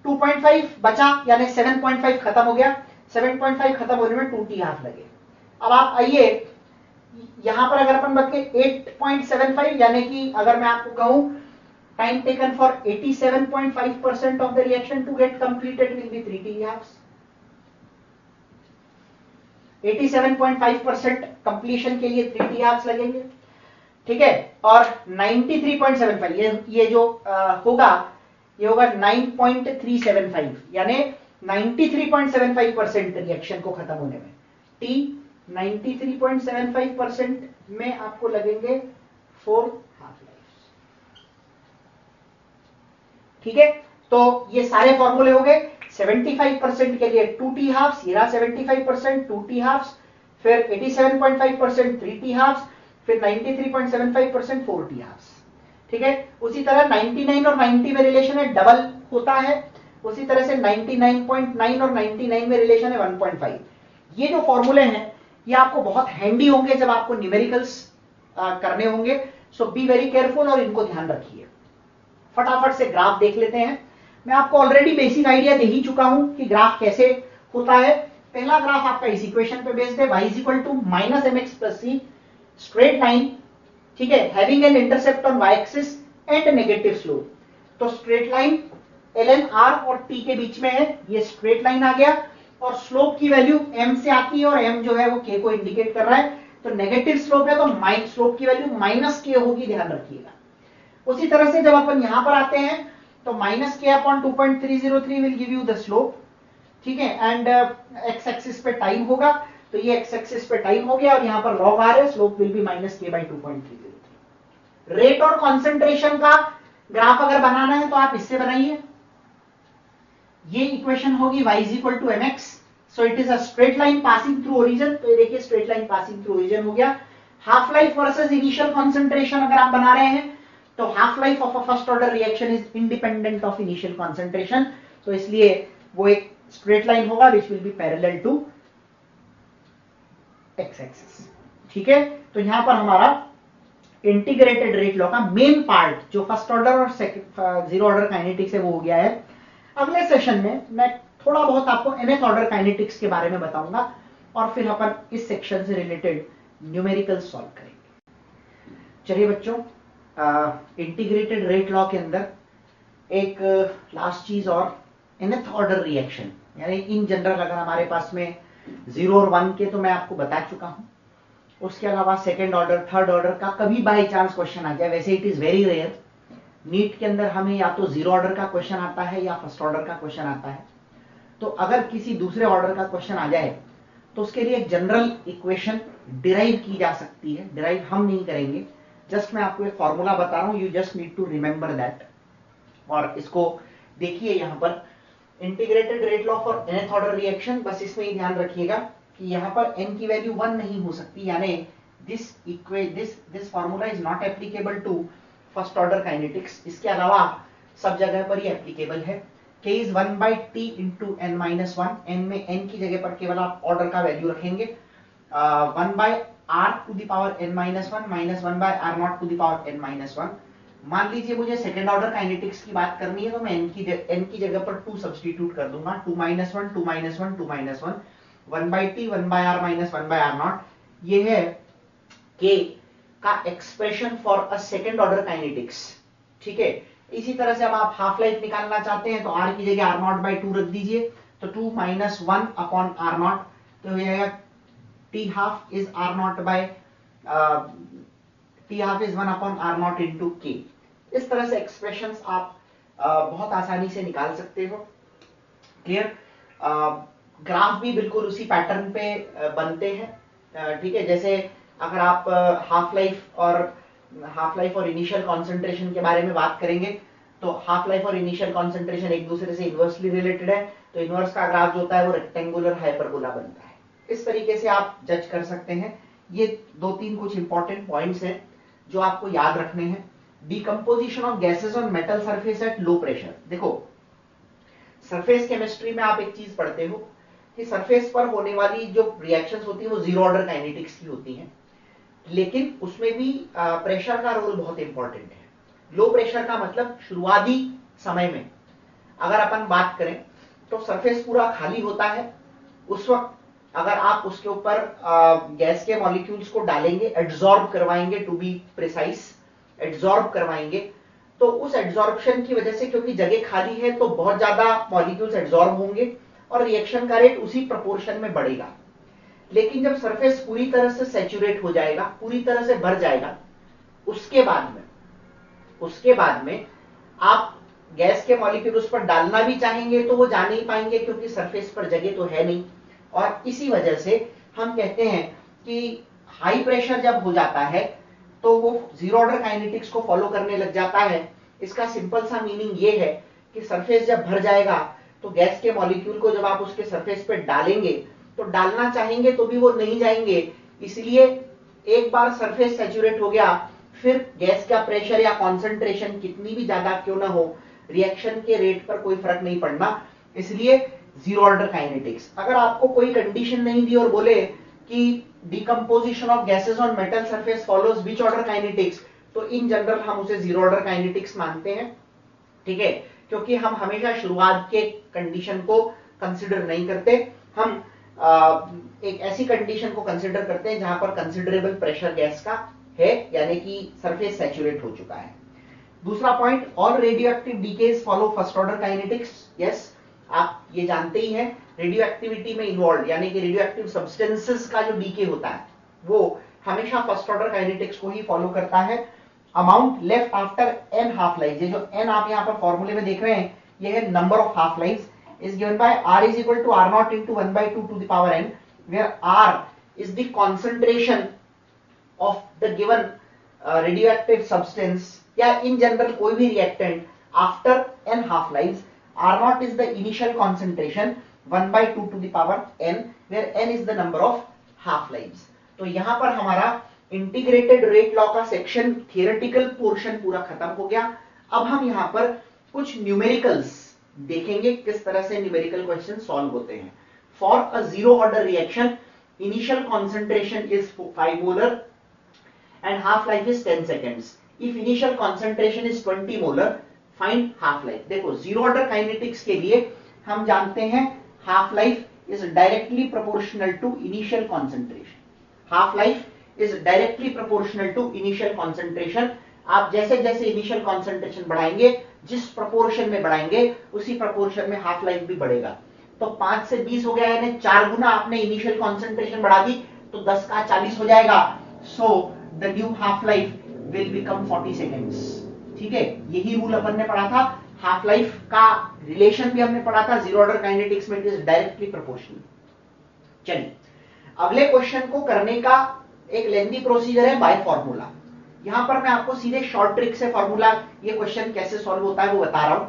2.5 बचा यानी 7.5 खत्म हो गया, 7.5 खत्म होने में 2t हाफ लगे। अब आप आइए यहां पर अगर अपन बात करें 8.75 यानी कि अगर मैं आपको कहूं time taken for 87.5% of the reaction to get completed will be 3t halfs. 87.5% completion के लिए 3t हाफ्स लगेंगे। ठीक है, और 93.75 ये जो होगा ये होगा 9.375 यानी 93.75% रिएक्शन को खत्म होने में। टी 93.75% में आपको लगेंगे 4 हाफ लाइफ। ठीक है, तो ये सारे फॉर्मूले हो गए। 75% के लिए 2t हाफ्स, ये रहा 75% 2t हाफ्स, फिर 87.5% 3t हाफ्स, फिर 93.75% 4t हाफ्स। ठीक है, उसी तरह 99 और 90 में रिलेशन है डबल होता है, उसी तरह से 99.9 और 99 में रिलेशन है 1.5। ये जो फॉर्मूले हैं ये आपको बहुत हैंडी होंगे जब आपको न्यूमेरिकल्स करने होंगे। सो बी वेरी केयरफुल और इनको ध्यान रखिए। फटाफट से ग्राफ देख लेते हैं। मैं आपको ऑलरेडी बेसिक आइडिया दे ही चुका हूं कि ग्राफ कैसे होता है। पहला ग्राफ आपका इस इक्वेशन पे बेस्ड है, y equal to minus mx plus c straight line. ठीक है, having an intercept on y axis and negative slope. तो स्ट्रेट लाइन ln r और t के बीच में है, ये स्ट्रेट लाइन आ गया, और स्लोप की वैल्यू m से आती है और m जो है वो k को इंडिकेट कर रहा है। तो नेगेटिव स्लोप है तो स्लोप की वैल्यू माइनस k होगी, ध्यान रखिएगा। उसी तरह से जब अपन यहां पर आते हैं तो minus k upon 2.303 will give you the slope. ठीक है, एंड एक्स एक्सिस पे टाइम होगा, तो ये एक्स एक्सिस पे टाइम हो गया और यहां पर लॉग आ रहा है, slope will B minus k by 2.303। Rate और कॉन्सेंट्रेशन का ग्राफ अगर बनाना है तो आप इससे बनाइए। ये इक्वेशन होगी y is equal to mx, so it is a straight line passing through origin। तो ये देखिए straight line passing through origin हो गया। Half life versus initial concentration अगर आप बना रहे हैं तो half life of a first order reaction is independent of initial concentration, तो इसलिए वो एक स्ट्रेट लाइन होगा which will be parallel to x axis. ठीक है, तो यहां पर हमारा इंटीग्रेटेड रेट लॉ का मेन पार्ट जो फर्स्ट ऑर्डर और जीरो ऑर्डर काइनेटिक्स है वो हो गया है। अगले सेशन में मैं थोड़ा बहुत आपको nth ऑर्डर काइनेटिक्स के बारे में बताऊंगा और फिर अपन इस सेक्शन से रिलेटेड न्यूमेरिकल सॉल्व करेंगे। चलिए बच्चों, इंटीग्रेटेड रेट लॉ के अंदर एक लास्ट चीज और nth ऑर्डर रिएक्शन, यानी इन जनरल अगर हमारे पास में 0 और 1 के तो मैं आपको बता चुका हूं, उसके अलावा सेकेंड ऑर्डर थर्ड ऑर्डर का कभी बाई चांस क्वेश्चन आ जाए, वैसे it is very rare. NEET के अंदर हमें या तो 0 ऑर्डर का क्वेश्चन आता है या फर्स्ट ऑर्डर का क्वेश्चन आता है। तो अगर किसी दूसरे ऑर्डर का क्वेश्चन आ जाए तो उसके लिए एक जनरल इक्वेशन डिराइव की जा सकती है। डिराइव हम नहीं करेंगे, जस्ट मैं आपको एक फॉर्मूला बता रहा हूं, you just need to remember that. और इसको देखिए यहां पर integrated rate law for nth order reaction, बस इसमें ही ध्यान रखिएगा कि यहां पर n की वैल्यू 1 नहीं हो सकती, यानी this formula is not applicable to first order kinetics. इसके अलावा सब जगह पर ये एप्लीकेबल है। k is 1 by t into n minus 1, n में n की जगह पर केवल आप ऑर्डर का वैल्यू रखेंगे। 1 by r to the power n minus 1 minus 1 by r not to the power n minus 1। मान लीजिए मुझे सेकेंड ऑर्डर काइनेटिक्स की बात करनी है तो मैं n की जगह पर 2 सब्सटीट्यूट कर दूंगा, 2 minus 1 2 minus 1 2 minus 1, 1 by T 1 by r minus 1 by r not. ये है k का expression for a second order kinetics. ठीक है। इसी तरह से अब आप हाफ लाइफ निकालना चाहते हैं तो r की जगह r0/2 रख दीजिए, तो 2 - 1 अपॉन r0, तो हो जाएगा t half is t1 upon r0 into k। इस तरह से एक्सप्रेशंस आप बहुत आसानी से निकाल सकते हो। क्लियर? ग्राफ भी बिल्कुल उसी पैटर्न पे बनते हैं। ठीक है, जैसे अगर आप हाफ लाइफ और इनिशियल कॉन्सेंट्रेशन के बारे में बात करेंगे तो हाफ लाइफ और इनिशियल कॉन्सेंट्रेशन एक दूसरे से इनवर्सली रिलेटेड है, तो इनवर्स का ग्राफ जो होता है वो रेक्टेंगुलर हाइपरबोला बनता है। इस तरीके से आप जज कर सकते हैं। ये 2-3 कुछ इंपॉर्टेंट पॉइंट्स हैं जो आपको याद रखने हैं। Decomposition of gases on metal surface at low pressure. देखो, सरफेस केमिस्ट्री में आप एक चीज पढ़ते हो कि सरफेस पर होने वाली जो रिएक्शंस होती है वो जीरो ऑर्डर काइनेटिक्स की होती हैं, लेकिन उसमें भी प्रेशर का रोल बहुत इंपॉर्टेंट है। लो प्रेशर का मतलब शुरुआती समय में अगर अपन बात करें तो सरफेस पूरा खाली होता है। उस वक्त अगर आप उसके ऊपर गैस के मॉलिक्यूल्स को डालेंगे, एड्सॉर्ब करवाएंगे, टू बी प्रिसाइज एड्सॉर्ब करवाएंगे, तो उस एड्सॉर्प्शन की वजह से क्योंकि जगह खाली है तो बहुत ज्यादा मॉलिक्यूल्स एड्सॉर्ब होंगे और रिएक्शन का रेट उसी प्रोपोर्शन में बढ़ेगा। लेकिन जब सरफेस पूरी तरह से सैचुरेट हो जाएगा, पूरी तरह से भर जाएगा, उसके बाद में आप गैस के मॉलिक्यूल उस पर डालना भी चाहेंगे तो वो जा नहीं पाएंगे क्योंकि सरफेस पर जगह तो है नहीं। और इसी वजह से हम कहते हैं कि हाई प्रेशर जब हो जाता है तो वो जीरो ऑर्डर काइनेटिक्स को फॉलो करने लग जाता है। इसका सिंपल सा मीनिंग ये है कि सरफेस जब भर जाएगा तो गैस के मॉलिक्यूल को जब आप उसके सरफेस पे डालेंगे तो डालना चाहेंगे तो भी वो नहीं जाएंगे। इसलिए एक बार सरफेस सैचुरेट हो गया, फिर गैस का प्रेशर या कॉन्सेंट्रेशन कितनी भी ज्यादा क्यों ना हो, रिएक्शन के रेट पर कोई फर्क नहीं पड़ना। इसलिए जीरो ऑर्डर काइनेटिक्स। अगर आपको कोई कंडीशन नहीं दी और बोले कि decomposition of gases on metal surface follows which order kinetics, तो इन जनरल हम उसे जीरो ऑर्डर काइनेटिक्स मानते हैं। ठीक है, क्योंकि हम हमेशा शुरुआत के कंडीशन को कंसिडर नहीं करते, हम एक ऐसी कंडीशन को कंसिडर करते हैं जहां पर कंसिडरेबल प्रेशर गैस का है, यानी कि सरफेस सैचुरेट हो चुका है। दूसरा point, all radio active decays follow first order kinetics. Yes, आप ये जानते ही हैं, रेडियो एक्टिविटी में इन्वॉल्व यानी कि रेडियो एक्टिव सब्सटेंसेस का जो डीके होता है वो हमेशा फर्स्ट ऑर्डर काइनेटिक्स को ही फॉलो करता है। Amount left after n half life, ये जो एन आप यहाँ पर फॉर्मूले में देख रहे हैं ये है number of half life, is given by r is equal to r0 into 1/2 to the power n, where r is the concentration of the given radioactive substance या in general कोई भी reactant after n half lives। r0 is the initial concentration, 1/2 to the power n, where n is the number of half lives। तो यहां पर हमारा integrated rate law का section theoretical portion पूरा खत्म हो गया। अब हम यहां पर कुछ न्यूमेरिकल्स देखेंगे, किस तरह से न्यूमेरिकल क्वेश्चन सॉल्व होते हैं। For a zero order reaction, initial concentration is 5 molar and half life is 10 seconds. If initial concentration is 20 molar, find half life. देखो, जीरो ऑर्डर काइनेटिक्स के लिए हम जानते हैं half life is directly proportional to initial concentration. Half life is directly proportional to initial concentration. आप जैसे जैसे initial concentration बढ़ाएंगे, जिस प्रोपोर्शन में बढ़ाएंगे उसी प्रोपोर्शन में हाफ लाइफ भी बढ़ेगा। तो 5 से 20 हो गया, यानी 4 गुना आपने इनिशियल कॉन्सेंट्रेशन बढ़ा दी तो 10 का 40 हो जाएगा। So the new half life will become 40 seconds. ठीक है, यही रूल अपन ने पढ़ा था। हाफ लाइफ का रिलेशन भी हमने पढ़ा था जीरो ऑर्डर काइनेटिक्स में, इट इज डायरेक्टली प्रोपोर्शनल। चलिए, अगले क्वेश्चन को करने का एक लेंथी प्रोसीजर है बाय फॉर्मूला। यहां पर मैं आपको सीधे शॉर्ट ट्रिक से फॉर्मूला ये क्वेश्चन कैसे सॉल्व होता है वो बता रहा हूं।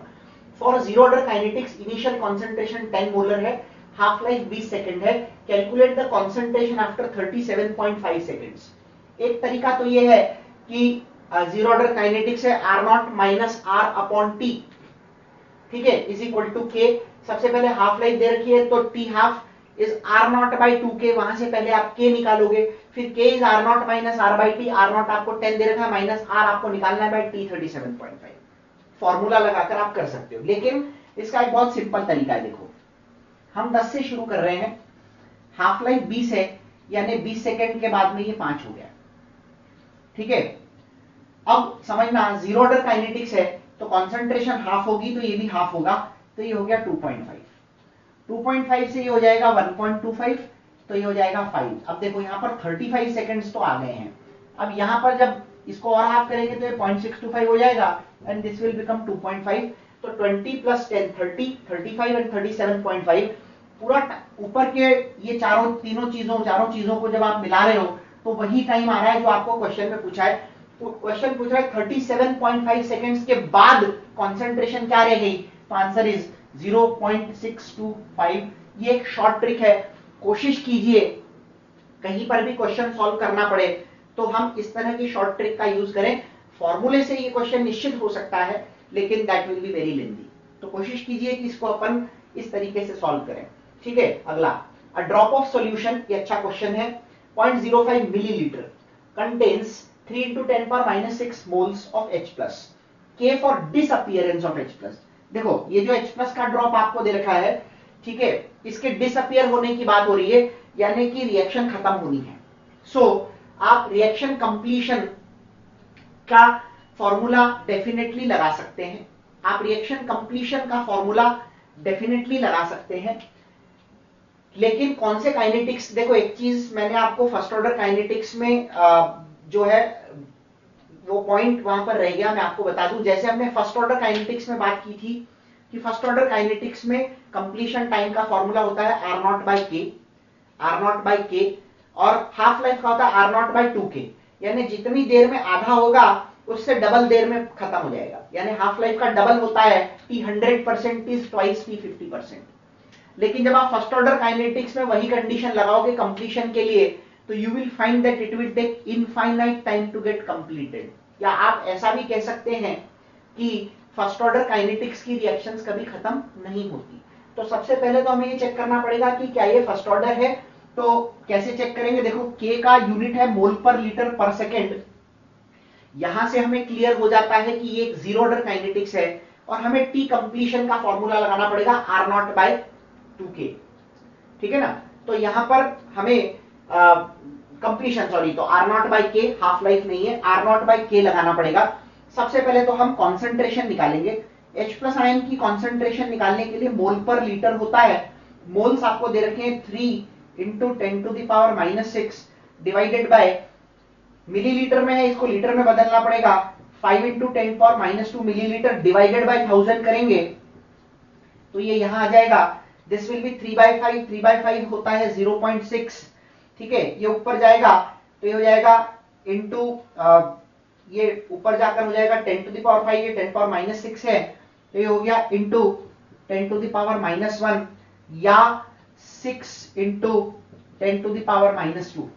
For zero order kinetics, initial concentration 10 molar है, हाफ लाइफ 20 सेकंड है। Calculate the concentration after 37.5 seconds. एक तरीका तो ये है कि जीरो ऑर्डर काइनेटिक्स है R0 minus R upon T, ठीक है, इज इक्वल टू K। सबसे पहले हाफ लाइफ दे रखी है तो T हाफ इज R0/2K, वहां से पहले आप K निकालोगे, फिर K is R0 minus R/T। R0 आपको 10 दे रखा है, माइनस R आपको निकालना है बाय T 37.5। फॉर्मूला लगाकर आप कर सकते हो, लेकिन इसका एक बहुत सिंपल तरीका है। देखो, हम 10 से शुरू कर रहे हैं, हाफ लाइफ 20 है, यानी 20 सेकेंड के बाद में ये 5 हो गया। ठीक है, अब समझना जीरो ऑर्डर काइनेटिक्स है तो कॉन्सेंट्रेशन हाफ होगी तो ये भी हाफ होगा, तो ये हो गया 2.5, 2.5 से ये हो जाएगा 1.25, तो ये हो जाएगा 5। अब देखो यहाँ पर 35 सेकंड्स तो आ गए हैं, अब यहाँ पर जब इसको और हाफ करेंगे तो ये 0.625 हो जाएगा एंड दिस विल बिकम 2.5। तो 20 प्लस 10 30, 35 एंड 37.5 पूरा ऊपर के ये चारों चीजों को जब आप मिला रहे हो तो वही टाइम आ रहा है जो आपको क्वेश्चन में पूछा है। क्वेश्चन पूछ रहा है 37.5 सेकंड्स के बाद कंसंट्रेशन क्या रह गई, तो आंसर इज 0.625। ये एक शॉर्ट ट्रिक है, कोशिश कीजिए कहीं पर भी क्वेश्चन सॉल्व करना पड़े तो हम इस तरह की शॉर्ट ट्रिक का यूज करें। फॉर्मूले से ये क्वेश्चन निश्चित हो सकता है लेकिन that will be very lengthy, तो कोशिश कीजिए कि इसको अपन इस तरीके से सॉल्व करें। ठीक है, अगला अ ड्रॉप ऑफ सॉल्यूशन, ये अच्छा क्वेश्चन है। 0.05 millilitre contains 3 into 10 power minus 6 moles of H plus, K for disappearance of H plus। देखो ये जो H plus का ड्रॉप आपको दे रखा है, ठीक है, इसके डिसअपियर होने की बात हो रही है, यानी कि रिएक्शन खत्म होनी है। सो आप रिएक्शन कंप्लीशन का फॉर्मूला डेफिनेटली लगा सकते हैं, आप रिएक्शन कंप्लीशन का फॉर्मूला डेफिनेटली लगा सकते हैं, लेकिन कौन से काइनेटिक्स, देखो एक चीज मैंने आपको फर्स्ट ऑर्डर काइनेटिक्स में जो है वो पॉइंट वहां पर रह गया, मैं आपको बता दूं। जैसे हमने फर्स्ट ऑर्डर काइनेटिक्स में बात की थी कि फर्स्ट ऑर्डर काइनेटिक्स में कंप्लीशन टाइम का फॉर्मूला होता है R नॉट बाई के, और हाफ लाइफ का होता है R नॉट बाई 2K, यानी जितनी देर में आधा होगा उससे डबल देर में खत्म हो जाएगा, यानी हाफ लाइफ का डबल होता है T 100% इज ट्वाइस T 50%। लेकिन जब आप फर्स्ट ऑर्डर काइनेटिक्स में वही कंडीशन लगाओगे कंप्लीशन के लिए तो you will find that it will take infinite time to get completed. या आप ऐसा भी कह सकते हैं कि फर्स्ट ऑर्डर काइनेटिक्स की रिएक्शंस कभी खत्म नहीं होती। तो सबसे पहले तो हमें ये चेक करना पड़ेगा कि क्या ये फर्स्ट ऑर्डर है, तो कैसे चेक करेंगे, देखो K का यूनिट है मोल पर लीटर पर सेकेंड, यहां से हमें क्लियर हो जाता है कि ये एक जीरो ऑर्डर काइनेटिक्स है, और हमें T कंप्लीशन का फॉर्मूला लगाना पड़ेगा R नॉट बाय 2K, ठीक है ना। तो यहां पर हमें कंप्लीशन तो R नॉट बाई के, हाफ लाइफ नहीं है, R नॉट बाई के लगाना पड़ेगा। सबसे पहले तो हम कॉन्सेंट्रेशन निकालेंगे। H प्लस आयन की कॉन्सेंट्रेशन निकालने के लिए मोल पर लीटर होता है, मोल्स आपको दे रखे हैं 3 into 10 to the power minus 6 divided by millilitre में है, इसको लीटर में बदलना पड़ेगा, 5 into 10 power minus 2 millilitre divided by 1000 करेंगे तो ये यहां आ जाएगा, दिस विल बी 3/5, 3/5 होता है 0.6, ठीक है, ये ऊपर जाएगा तो ये हो जाएगा इंटू ये ऊपर जाकर हो जाएगा 10 to the power 5, ये 10 power minus 6 है तो ये हो गया into 10 to the power minus 1 या 6 into 10 to the power minus 2,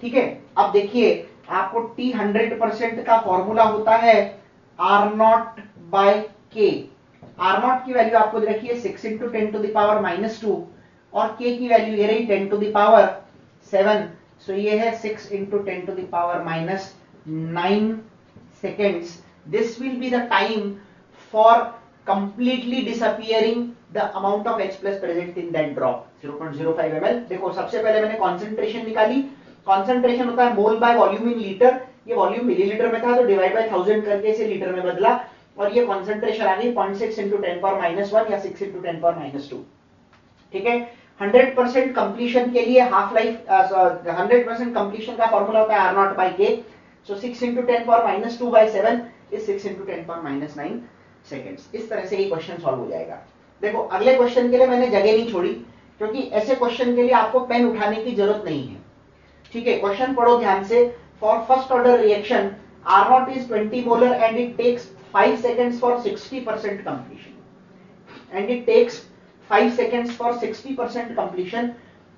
ठीक है। अब देखिए आपको T 100% का फॉर्मूला होता है R नॉट बाय के, R नॉट की वैल्यू आपको दे रखी है 6 into 10 to the power minus 2 और K की वैल्यू ये रही 10 to the power 7, सो ये है 6 into 10 to the power minus 9 seconds। This will be the time for completely disappearing the amount of H plus present in that drop 0.05 ml। देखो सबसे पहले मैंने कॉन्सेंट्रेशन निकाली, कॉन्सेंट्रेशन होता है मोल बाय वॉल्यूम इन लीटर, ये वॉल्यूम मिलीलीटर में था तो डिवाइड बाय 1000 करके इसे लीटर में बदला और ये कॉन्सेंट्रेशन आ गई 0.6 into 10 power minus 1 या 6 into 10 power minus 2, ठीक है। 100% कंप्लीशन के लिए हाफ लाइफ 100% कंप्लीशन का फॉर्मूला होता है R नॉट बाय के, सो 6 into 10 power minus 2 by 7 is 6 into 10 power minus 9 seconds. इस तरह से ये क्वेश्चन सॉल्व हो जाएगा। देखो अगले क्वेश्चन के लिए मैंने जगह नहीं छोड़ी क्योंकि ऐसे क्वेश्चन के लिए आपको पेन उठाने की जरूरत नहीं है, ठीक है। क्वेश्चन पढ़ो ध्यान से। For first order reaction R not is 20 molar and it takes 5 seconds for 60% completion, and it takes 5 seconds for 60% completion.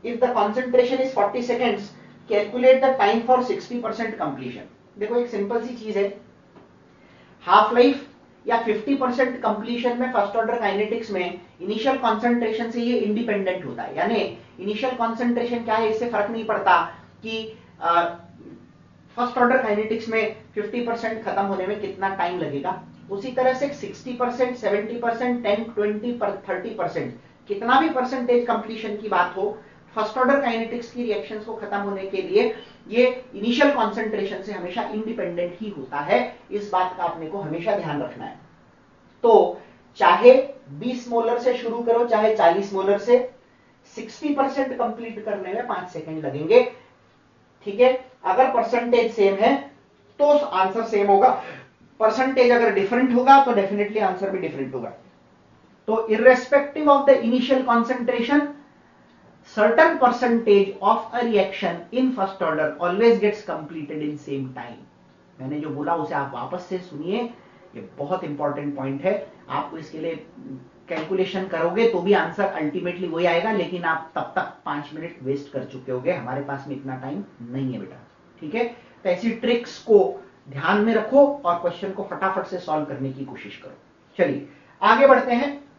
If the concentration is 40 seconds, calculate the time for 60% completion। देखो एक simple सी चीज है, half life या 50% completion में first order kinetics में initial concentration से ये independent होता है, यानी इनिशियल कॉन्सेंट्रेशन क्या है इससे फर्क नहीं पड़ता कि फर्स्ट ऑर्डर काइनेटिक्स में 50% खत्म होने में कितना टाइम लगेगा। उसी तरह से 60%, 70%, 10, 20, 30% कितना भी परसेंटेज कंप्लीशन की बात हो, फर्स्ट ऑर्डर काइनेटिक्स की रिएक्शंस को खत्म होने के लिए ये इनिशियल कॉन्सेंट्रेशन से हमेशा इंडिपेंडेंट ही होता है, इस बात का अपने को हमेशा ध्यान रखना है। तो चाहे 20 मोलर से शुरू करो चाहे 40 मोलर से, 60% कंप्लीट करने में 5 सेकंड लगेंगे। ठीक है, अगर परसेंटेज सेम है तो आंसर सेम होगा, परसेंटेज अगर डिफरेंट होगा तो डेफिनेटली आंसर भी डिफरेंट होगा। तो irrespective of the initial concentration, certain percentage of a reaction in first order always gets completed in same time। मैंने जो बोला उसे आप वापस से सुनिए, ये बहुत इंपॉर्टेंट पॉइंट है। आपको इसके लिए कैलकुलेशन करोगे तो भी आंसर अल्टीमेटली वही आएगा, लेकिन आप तब तक 5 मिनट वेस्ट कर चुके होगे, हमारे पास में इतना टाइम नहीं है बेटा। ठीक है, तो ऐसी ट्रिक्स को ध्यान में रखो और क्वेश्चन को फटाफट से सॉल्व करने की कोशिश करो। चलिए आगे बढ़ते हैं।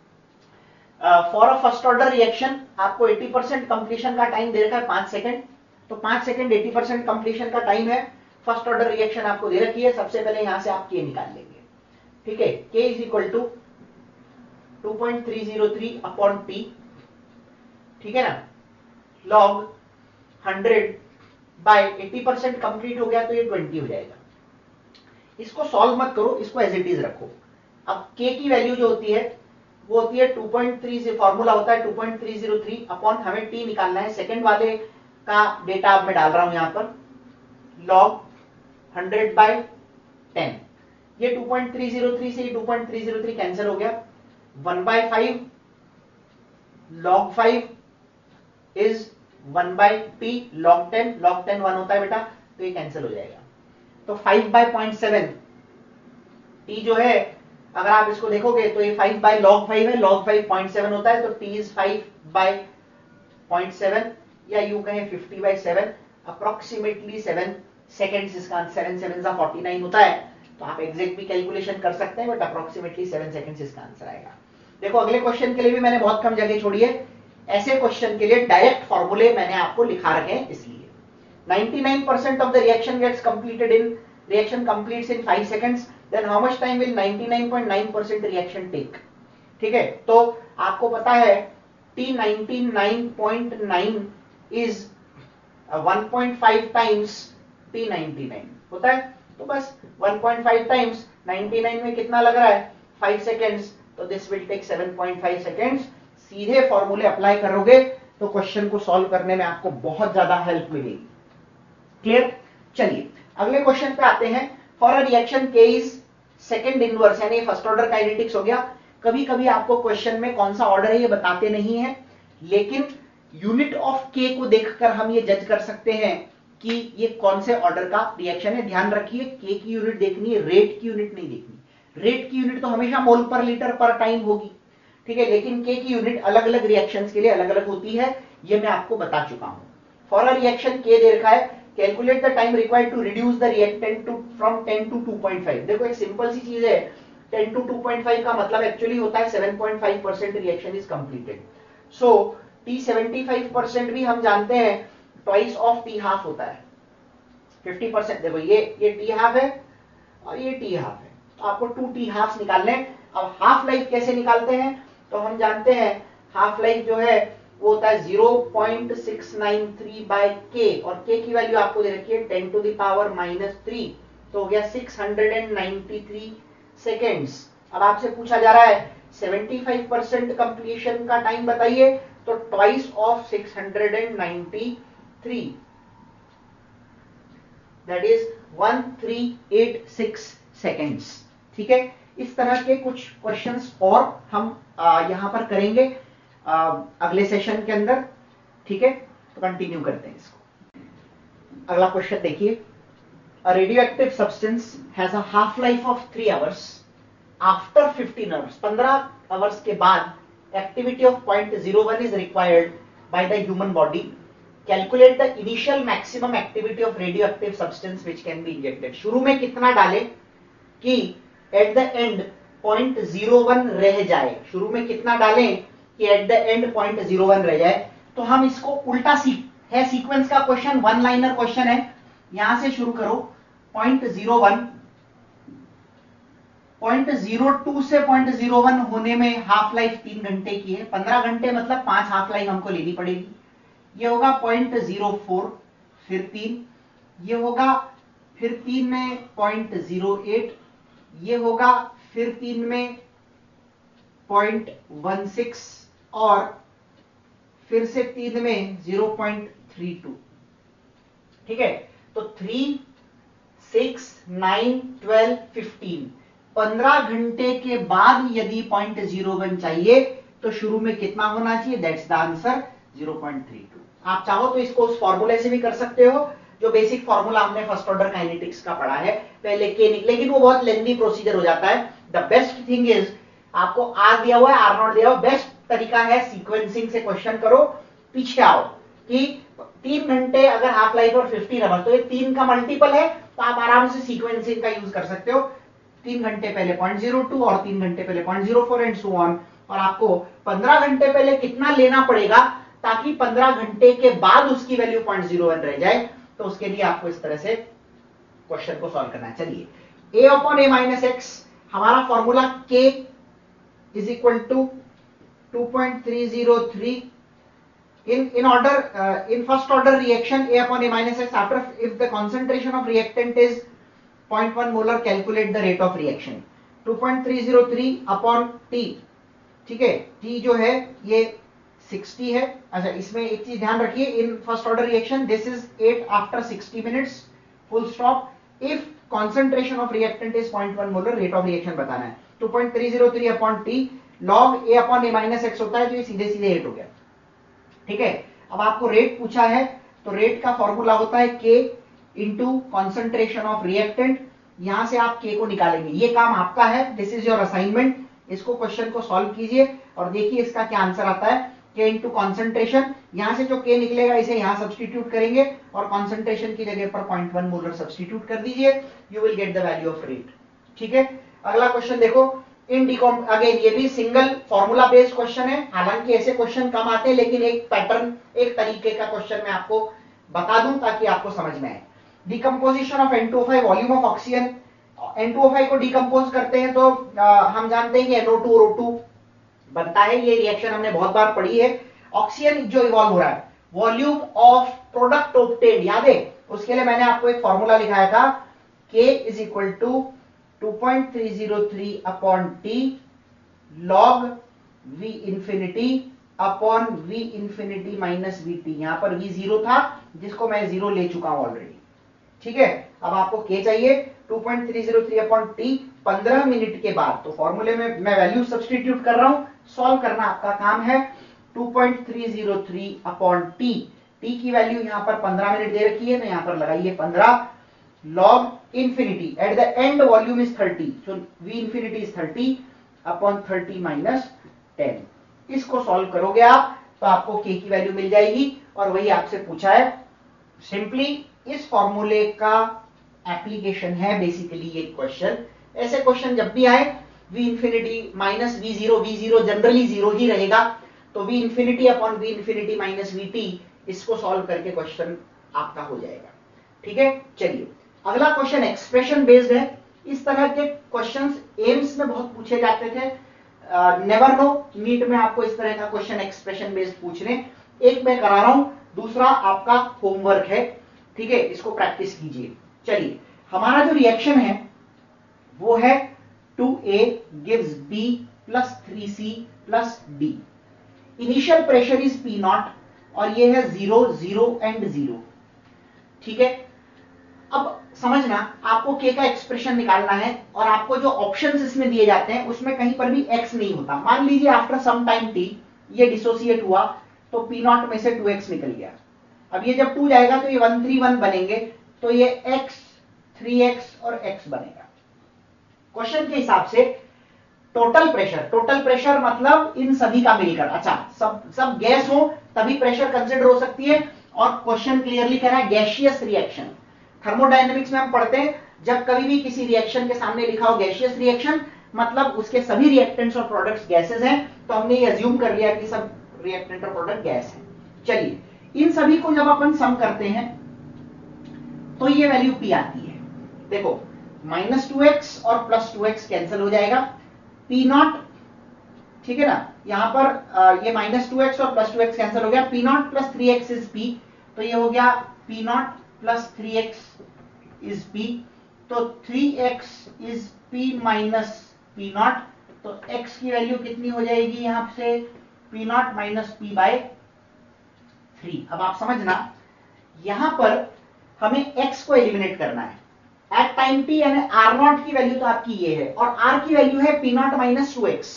For a first order reaction आपको 80% कंप्लीशन का टाइम दे रखा है 5 सेकंड, तो 5 सेकंड 80% कंप्लीशन का टाइम है। फर्स्ट ऑर्डर रिएक्शन आपको दे रखी है, सबसे पहले यहां से आप के निकाल लेंगे। ठीक है, k is equal to 2.303 upon t, ठीक है ना, लॉग 100 बाय 80% कंप्लीट हो गया तो ये 20 हो जाएगा। इसको सॉल्व मत करो, इसको एज इट इज रखो। अब के की वैल्यू जो होती है वो होती है 2.3 से, फॉर्मूला होता है 2.303 अपॉन, हमें टी निकालना है, सेकंड वाले का डेटा अब मैं डाल रहा हूं यहां पर, लॉग 100 बाय 10। ये 2.303 से 2.303 कैंसिल हो गया, 1/5 log 5 is 1/t log 10, log 10 1 होता है बेटा, तो ये कैंसिल हो जाएगा। तो 5/0.7 t जो है, अगर आप इसको देखोगे तो ये 5/log 5 है, log 5 0.7 होता है, तो t इज 5/0.7 या यूं कहें 50/7, अप्रोक्सीमेटली 7 सेकेंड्स इसका 7 7 का 49 होता है। तो आप एग्जैक्ट भी कैलकुलेशन कर सकते हैं, बट अप्रोक्सीमेटली 7 सेकेंड्स इसका आंसर आएगा। देखो अगले क्वेश्चन के लिए भी मैंने बहुत कम जगह छोड़ी है, ऐसे क्वेश्चन के लिए डायरेक्ट फॉर्मूले मैंने आपको लिखा रखे हैं, इसलिए 99% of the reaction gets completed in, reaction completes in 5 seconds, then how much time will 99.9% reaction take? ठीक है, तो आपको पता है T99.9 is 1.5 times T99 होता है, तो बस 1.5 times 99 में कितना लग रहा है 5 seconds, तो this will take 7.5 seconds। सीधे फॉर्मूले अप्लाई करोगे तो क्वेश्चन को सॉल्व करने में आपको बहुत ज्यादा हेल्प मिलेगी। क्लियर? चलिए अगले क्वेश्चन पे आते हैं। फॉर अ रिएक्शन के इज सेकंड इनवर्स, यानी फर्स्ट ऑर्डर काइनेटिक्स हो गया। कभी कभी आपको क्वेश्चन में कौन सा ऑर्डर है ये बताते नहीं है, लेकिन यूनिट ऑफ के को देखकर हम ये जज कर सकते हैं कि ये कौन से ऑर्डर का रिएक्शन है। ध्यान रखिए के की यूनिट देखनी है, रेट की यूनिट नहीं देखनी। रेट की यूनिट तो हमेशा मोल पर लीटर पर टाइम होगी, ठीक है, लेकिन के की यूनिट अलग अलग रिएक्शंस के लिए अलग अलग होती है, ये मैं आपको बता चुका हूं। फॉर अ रिएक्शन के दे रखा है, calculate the time required to reduce the reactant to from 10 to 2.5। देखो एक सिंपल सी चीज है, 10 to 2.5 का मतलब एक्चुअली होता है 7.5% reaction is completed. So T 75% भी हम जानते हैं ट्वाइस ऑफ टी हाफ होता है 50%। देखो ये टी हाफ है और ये टी हाफ है, तो आपको 2 टी हाफ निकालने हैं। अब हाफ लाइफ कैसे निकालते हैं, तो हम जानते हैं हाफ लाइफ जो है वो होता है 0.693 बाय के, और के की वैल्यू आपको दे रखी है 10 to the power -3, तो हो गया 693 सेकेंड्स। अब आपसे पूछा जा रहा है 75% कंप्लीशन का टाइम बताइए, तो twice of 693 that is 1386 seconds. ठीक है, इस तरह के कुछ क्वेश्चंस और हम यहां पर करेंगे अगले सेशन के अंदर। ठीक है, तो कंटिन्यू करते हैं इसको। अगला क्वेश्चन देखिए, a radioactive substance has a half life of 3 hours after 15 hours. 15 hours के बाद activity of 0.01 is required by the human body. Calculate the initial maximum activity of radioactive substance which can be injected. शुरू में कितना डालें कि eight the and 0.01 रह जाए, शुरू में कितना डालें कि एट द एंड 0.01 रह जाए। तो हम इसको उल्टा है, सीक्वेंस का क्वेश्चन, वन लाइनर क्वेश्चन है, यहां से शुरू करो 0.01, 0.02 से 0.01 होने में हाफ लाइफ 3 घंटे की है, 15 घंटे मतलब 5 हाफ लाइफ हमको लेनी पड़ेगी। ये होगा 0.04, फिर 3, ये होगा फिर 3 में 0.08, ये होगा फिर 3 में 0.16 और फिर से 3 में 0.32। ठीक है, तो 3, 6, 9, 12, 15 15 घंटे के बाद यदि 0.01 चाहिए तो शुरू में कितना होना चाहिए? That's the answer 0.32। आप चाहो तो इसको उस फॉर्मूले से भी कर सकते हो जो बेसिक फॉर्मूला हमने फर्स्ट ऑर्डर काइनेटिक्स का पढ़ा है पहले के, लेकिन वो बहुत लेंथी प्रोसीजर हो जाता है। द बेस्ट थिंग इज आपको आर दिया हुआ है, आर नॉट दिया हुआ, बेस्ट तरीका है सीक्वेंसिंग से क्वेश्चन करो, पीछे आओ कि 3 घंटे अगर हाफ लाइफ और 50 नंबर तो ये 3 का मल्टीपल है, तो आप आराम से सीक्वेंसिंग का यूज कर सकते हो। 3 घंटे पहले 0.02 और 3 घंटे पहले 0.04 एंड सो ऑन। और आपको 15 घंटे पहले कितना लेना पड़ेगा ताकि 15 घंटे के बाद उसकी वैल्यू 0.01 रह जाए, तो उसके लिए आपको इस तरह से क्वेश्चन को सॉल्व करना है। चलिए a/a-x हमारा formula k is equal to 2.303 in order in first order reaction a/a-x after if the concentration of reactant is 0.1 molar calculate the rate of reaction 2.303 upon t। ठीक है, t जो है ये 60 है। अच्छा, इसमें एक चीज ध्यान रखिए, in first order reaction this is 8 after 60 minutes full stop. If concentration of reactant is 0.1 molar, rate of reaction बताना है। 2.303 upon T log a upon a-x होता है, तो ये सीधे सीधे 8 हो गया। ठीक है, अब आपको रेट पूछा है तो रेट का फॉर्मूला होता है k into concentration of reactant. यहां से आप k को निकालेंगे, ये काम आपका है, दिस इज योर असाइनमेंट। इसको क्वेश्चन को सॉल्व कीजिए और देखिए इसका क्या आंसर आता है। k इंटू कॉन्सेंट्रेशन, यहां से जो k निकलेगा इसे यहां सब्सटीट्यूट करेंगे और कॉन्सेंट्रेशन की जगह पर 0.1 मोलर सब्सटीट्यूट कर दीजिए, you will get the value of rate. ठीक है, अगला क्वेश्चन देखो, इन डिकॉम अगेन ये भी सिंगल फॉर्मूला बेस्ड क्वेश्चन है। हालांकि ऐसे क्वेश्चन कम आते हैं, लेकिन एक पैटर्न, एक तरीके का क्वेश्चन मैं आपको बता दूं ताकि आपको समझ में आए। Decomposition of N2O5 volume of oxygen, N2O5 को डिकम्पोज करते हैं तो हम जानते हैं कि NO2 और O2 बनता है, ये रिएक्शन हमने बहुत बार पढ़ी है। ऑक्सीजन जो इवॉल्व हो रहा है, वॉल्यूम ऑफ प्रोडक्ट ऑब्टेन्ड, याद है, उसके लिए मैंने आपको एक फॉर्मूला लिखाया था, K is equal to 2.303 upon T log V infinity upon V infinity minus VT। यहां पर V 0 था जिसको मैं 0 ले चुका हूं ऑलरेडी। ठीक है, अब आपको K चाहिए 2.303 अपॉन T 15 मिनट के बाद। तो फॉर्मूले में मैं वैल्यू सब्सटीट्यूट कर रहा हूं, सॉल्व करना आपका काम है। 2.303 अपॉन T, T की वैल्यू यहां पर 15 मिनट दे रखी है, तो यहां पर लगाइए 15 log infinity at the end volume is 30, so V infinity is 30 upon 30 minus 10। इसको सॉल्व करोगे आप तो आपको K की वैल्यू मिल जाएगी और वही आपसे पूछा है। सिंपली इस फॉर्मूले का एप्लीकेशन है बेसिकली ये क्वेश्चन। ऐसे क्वेश्चन जब भी आए V infinity minus V0 generally 0 ही रहेगा, तो V infinity upon V infinity minus VT, इसको सॉल्व करके क्वेश्चन आपका हो जाएगा। ठीक है, चलिए अगला क्वेश्चन एक्सप्रेशन बेस्ड है। इस तरह के क्वेश्चंस एम्स में बहुत पूछे जाते थे, नेवर नो नीट में आपको इस तरह का क्वेश्चन एक्सप्रेशन बेस्ड पूछने। एक मैं करा रहा हूं, दूसरा आपका होमवर्क है। ठीक है, इसको प्रैक्टिस कीजिए। चलिए, हमारा जो रिएक्शन है वो है 2A gives B plus 3C plus D। Initial pressure is P0 और ये है 0, 0 एंड 0। ठीक है, अब समझना, आपको K का एक्सप्रेशन निकालना है और आपको जो ऑप्शंस इसमें दिए जाते हैं उसमें कहीं पर भी X नहीं होता। मान लीजिए आफ्टर सम टाइम T ये डिसोसिएट हुआ तो P0 में से 2X निकल गया। अब ये जब 2 जाएगा तो ये 1, 3, 1 बनेंगे, तो ये X, 3X और X बनेगा। क्वेश्चन के हिसाब से टोटल प्रेशर मतलब इन सभी का मिलकर, अच्छा सब गैस हो तभी प्रेशर कंसिडर हो सकती है। और क्वेश्चन क्लियरली कह रहा है गैसियस रिएक्शन। थर्मोडायनेमिक्स में हम पढ़ते हैं, जब कभी भी किसी रिएक्शन के सामने लिखा हो गैसियस रिएक्शन मतलब उसके सभी रिएक्टेंट्स और प्रोडक्ट्स गैसेस हैं, तो हमने ये अज्यूम कर लिया कि सब रिएक्टेंट और प्रोडक्ट गैस हैं। चलिए, इन सभी को जब अपन सम करते हैं तो ये वैल्यू P आती है। देखो, -2x और +2x कैंसिल हो जाएगा, P0, ठीक है ना, यहां पर ये -2x और +2x कैंसिल हो गया, P0 + 3x इज P, तो ये हो गया P0 plus 3x is p, तो 3x is p minus p not, तो x की वैल्यू कितनी हो जाएगी यहां से p not minus p by 3। अब आप समझना यहां पर हमें x को एलिमिनेट करना है एट टाइम t, यानी r नॉट की वैल्यू तो आपकी ये है और r की वैल्यू है p नॉट माइनस 2x,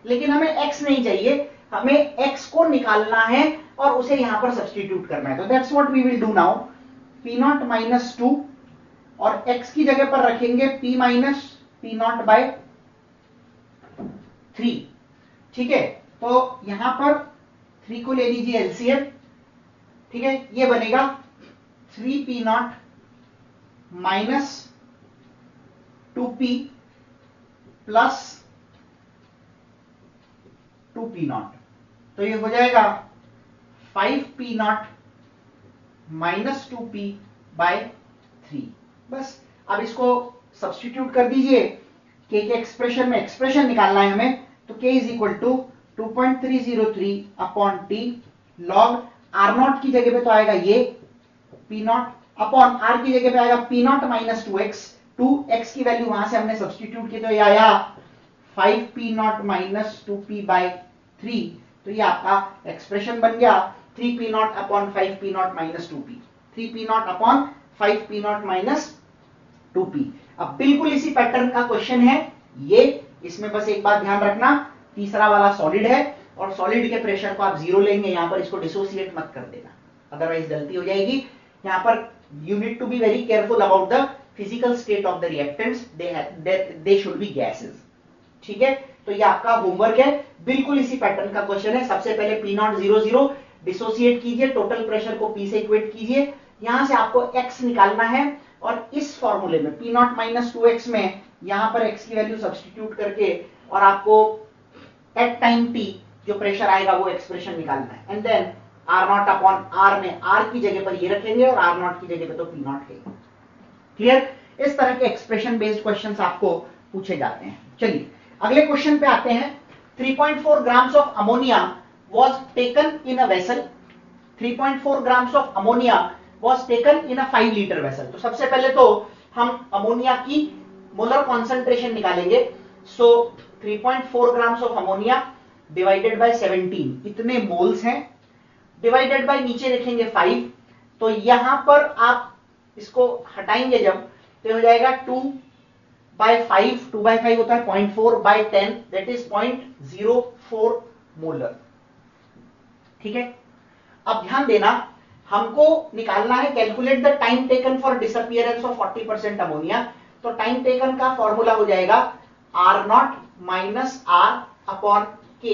लेकिन हमें x नहीं चाहिए, हमें x को निकालना है और उसे यहां पर सब्स्टिट्यूट करना है। तो that's what we will do now, p not minus 2 और x की जगह पर रखेंगे p minus p not by 3। ठीक है, तो यहां पर 3 को ले लीजिए एलसीएम। ठीक है, ये बनेगा 3p not minus 2p plus 2p not, तो ये हो जाएगा 5p not minus 2p bye 3। बस अब इसको सब्स्टिट्यूट कर दीजिए k के एक्सप्रेशन में, एक्सप्रेशन निकालना है हमें, तो k is equal to 2.303 upon t log r not की जगह पे तो आएगा ये p नॉट अपॉन r की जगह पे आएगा p not minus 2x, 2x की वैल्यू वहां से हमने सब्स्टिट्यूट की तो ये आया 5p not minus 2p bye 3, तो ये आपका एक्सप्रेशन बन गया 3p not upon 5p not minus 2p, 3p not upon 5p not minus 2p। अब बिल्कुल इसी पैटर्न का क्वेश्चन है ये, इसमें बस एक बात ध्यान रखना, तीसरा वाला सॉलिड है और सॉलिड के प्रेशर को आप 0 लेंगे, यहां पर इसको डिसोसिएट मत कर देना, अदरवाइज गलती हो जाएगी। यहां पर you need to be very careful about the physical state of the reactants, they should be gases। ठीक है, तो ये आपका होमवर्क है, बिल्कुल इसी पैटर्न का क्वेश्चन है। सबसे पहले P नॉट 0 डिसोसिएट कीजिए, टोटल प्रेशर को P से इक्वेट कीजिए, यहां से आपको x निकालना है और इस फॉर्मूले में P नॉट माइनस 2x में यहां पर x की वैल्यू सब्स्टिट्यूट करके और आपको एट टाइम t जो प्रेशर आएगा वो एक्सप्रेशन निकालना है, and then R not upon R में R की जगह पर ये रखेंगे और R नॉट की जगह पर तो P नॉट है। क्लियर, इस तरह के एक्सप्रेशन बेस्ड क्वेश्चंस आपको पूछे जाते हैं। चलिए अगले क्वेश्चन पे आते हैं। 3.4 grams of ammonia was taken in a vessel, 3.4 grams of ammonia was taken in a 5 liter vessel। तो सबसे पहले तो हम अमोनिया की मोलर कॉन्सेंट्रेशन निकालेंगे। सो 3.4 grams of ammonia divided by 17, इतने मोल्स हैं, डिवाइडेड बाय नीचे लिखेंगे 5, तो यहां पर आप इसको हटाएंगे जब तो हो जाएगा 2 by 5, 2 by 5 होता है 0.4 by 10, that is 0.04 मोलर। ठीक है, अब ध्यान देना, हमको निकालना है calculate the time taken for disappearance of 40% ammonia. तो टाइम टेकन का फॉर्मूला हो जाएगा R not minus R upon K,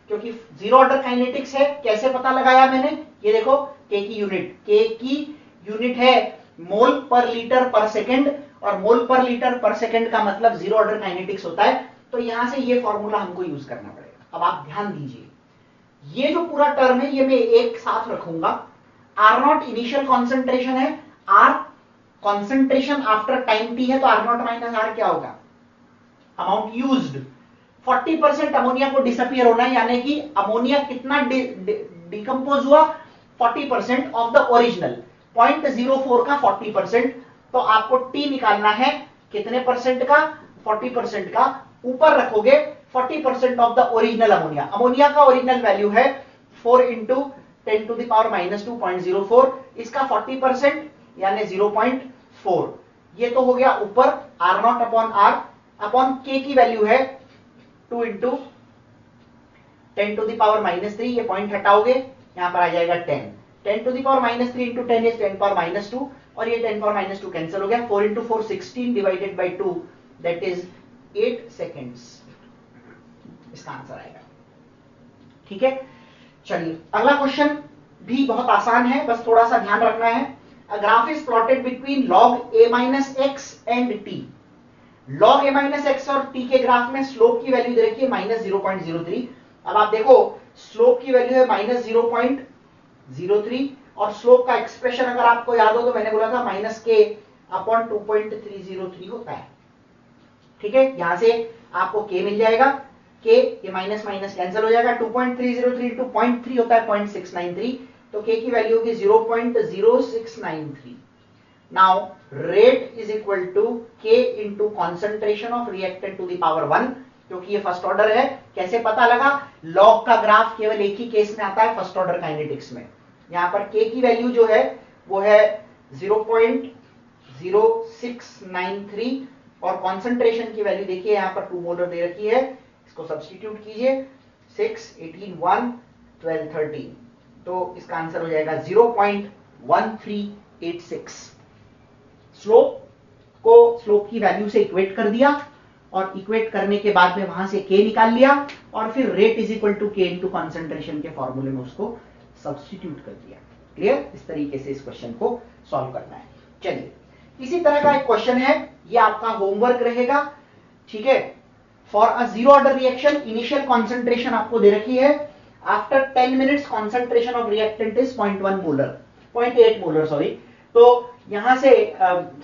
क्योंकि जीरो ऑर्डर काइनेटिक्स है। कैसे पता लगाया मैंने, ये देखो K की यूनिट, K की यूनिट है मोल पर लीटर पर सेकेंड, और मोल पर लीटर पर सेकेंड का मतलब जीरो ऑर्डर काइनेटिक्स होता है, तो यहां से ये फॉर्मूला हमको यूज करना पड़ेगा। अब आप ध्यान दीजिए, ये जो पूरा टर्म है ये मैं एक साथ रखूंगा। R नॉट इनिशियल कॉन्सेंट्रेशन है, R concentration after time t है, तो R नॉट माइनस R क्या होगा, अमाउंट यूज्ड। 40% अमोनिया को डिसअपियर होना है, यानी कि अमोनिया कितना डिकम्पोज हुआ, 40% ऑफ द ओरिजिनल, 0.04 का 40%, तो आपको T निकालना है कितने परसेंट का, 40% का। ऊपर रखोगे 40% of the original ammonia, ammonia का ओरिजिनल वैल्यू है 4 into 10 to the power minus 2.04, इसका 40% यानी 0.4, ये तो हो गया ऊपर R not upon R upon K की वैल्यू है 2 into 10 to the power minus 3, ये पॉइंट हटाओगे यहां पर आ जाएगा 10, 10 to the power minus 3 into 10 is 10 power minus 2, और ये 10 पावर माइनस 2 कैंसिल हो गया। 4 into 4 16 divided by 2, that is 8 seconds, इसका आंसर आएगा। ठीक है, चलिए अगला क्वेश्चन भी बहुत आसान है, बस थोड़ा सा ध्यान रखना है। A graph is plotted between log a minus x and t। log a minus x और t के ग्राफ में स्लोप की वैल्यू दे रखी है माइनस 0.03। अब आप देखो स्लोप की वैल्यू है माइनस 0.03, और स्लोप का एक्सप्रेशन अगर आपको याद हो तो मैंने बोला था माइनस के अपॉन 2.303 होता है। ठीक है, यहां से आपको k मिल जाएगा, k ये माइनस माइनस कैंसिल हो जाएगा, 2.303 इंटू 0.3 होता है 0.693, तो k की वैल्यू होगी 0.0693। Now rate is equal to K into concentration of reactant to the power 1, क्योंकि ये फर्स्ट ऑर्डर है। कैसे पता लगा? लॉग का ग्राफ केवल एक ही केस में आता है, फर्स्ट ऑर्डर काइनेटिक्स में। यहां पर के की वैल्यू जो है वो है 0.0693 और कॉन्सेंट्रेशन की वैल्यू देखिए यहां पर 2 मोलर दे रखी है, इसको सब्स्टिट्यूट कीजिए 6, 18, 1, 12, 13, तो इसका आंसर हो जाएगा 0.1386। स्लोप की वैल्यू से इक्वेट कर दिया और इक्वेट करने के बाद में वहां से के निकाल लिया और फिर rate is equal to K into concentration के फॉर्मूले में उसको सब्स्टिट्यूट कर दिया। क्लियर? इस तरीके से इस क्वेश्चन को सॉल्व करना है। चलिए, इसी तरह का एक क्वेश्चन है, ये आपका होमवर्क रहेगा। ठीक है, for a zero order reaction initial concentration आपको दे रखी है, after 10 minutes concentration of reactant is 0.1 molar, 0.8 molar sorry. तो यहां से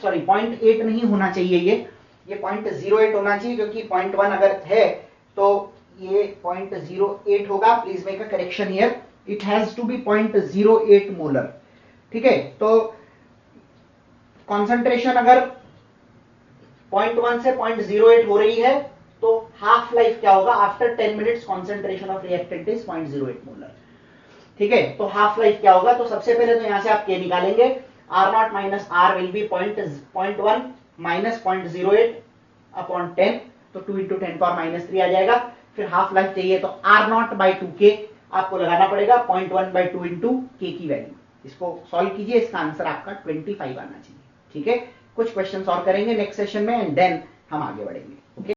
सॉरी 0.8 नहीं होना चाहिए, ये 0.08 होना चाहिए, क्योंकि 0.1 अगर है तो ये 0.08 होगा। Please make a correction here, it has to be 0.08 molar. ठीक है, तो कॉन्सेंट्रेशन अगर 0.1 से 0.08 हो रही है तो हाफ लाइफ क्या होगा? After 10 minutes concentration of reactant is 0.08 molar. ठीक है, तो हाफ लाइफ क्या होगा? तो सबसे पहले तो यहां से आप के निकालेंगे, R0 minus R will be 0.1 minus 0.08 upon 10, तो 2 इंटू 10 पावर माइनस 3 आ जाएगा। फिर हाफ लाइफ चाहिए तो R0 बाई 2K आपको लगाना पड़ेगा, 0.1 बाई 2 इंटू के की वैल्यू। इसको सॉल्व कीजिए, इसका आंसर आपका 25 आना चाहिए। ठीक है, कुछ क्वेश्चंस और करेंगे नेक्स्ट सेशन में एंड देन हम आगे बढ़ेंगे।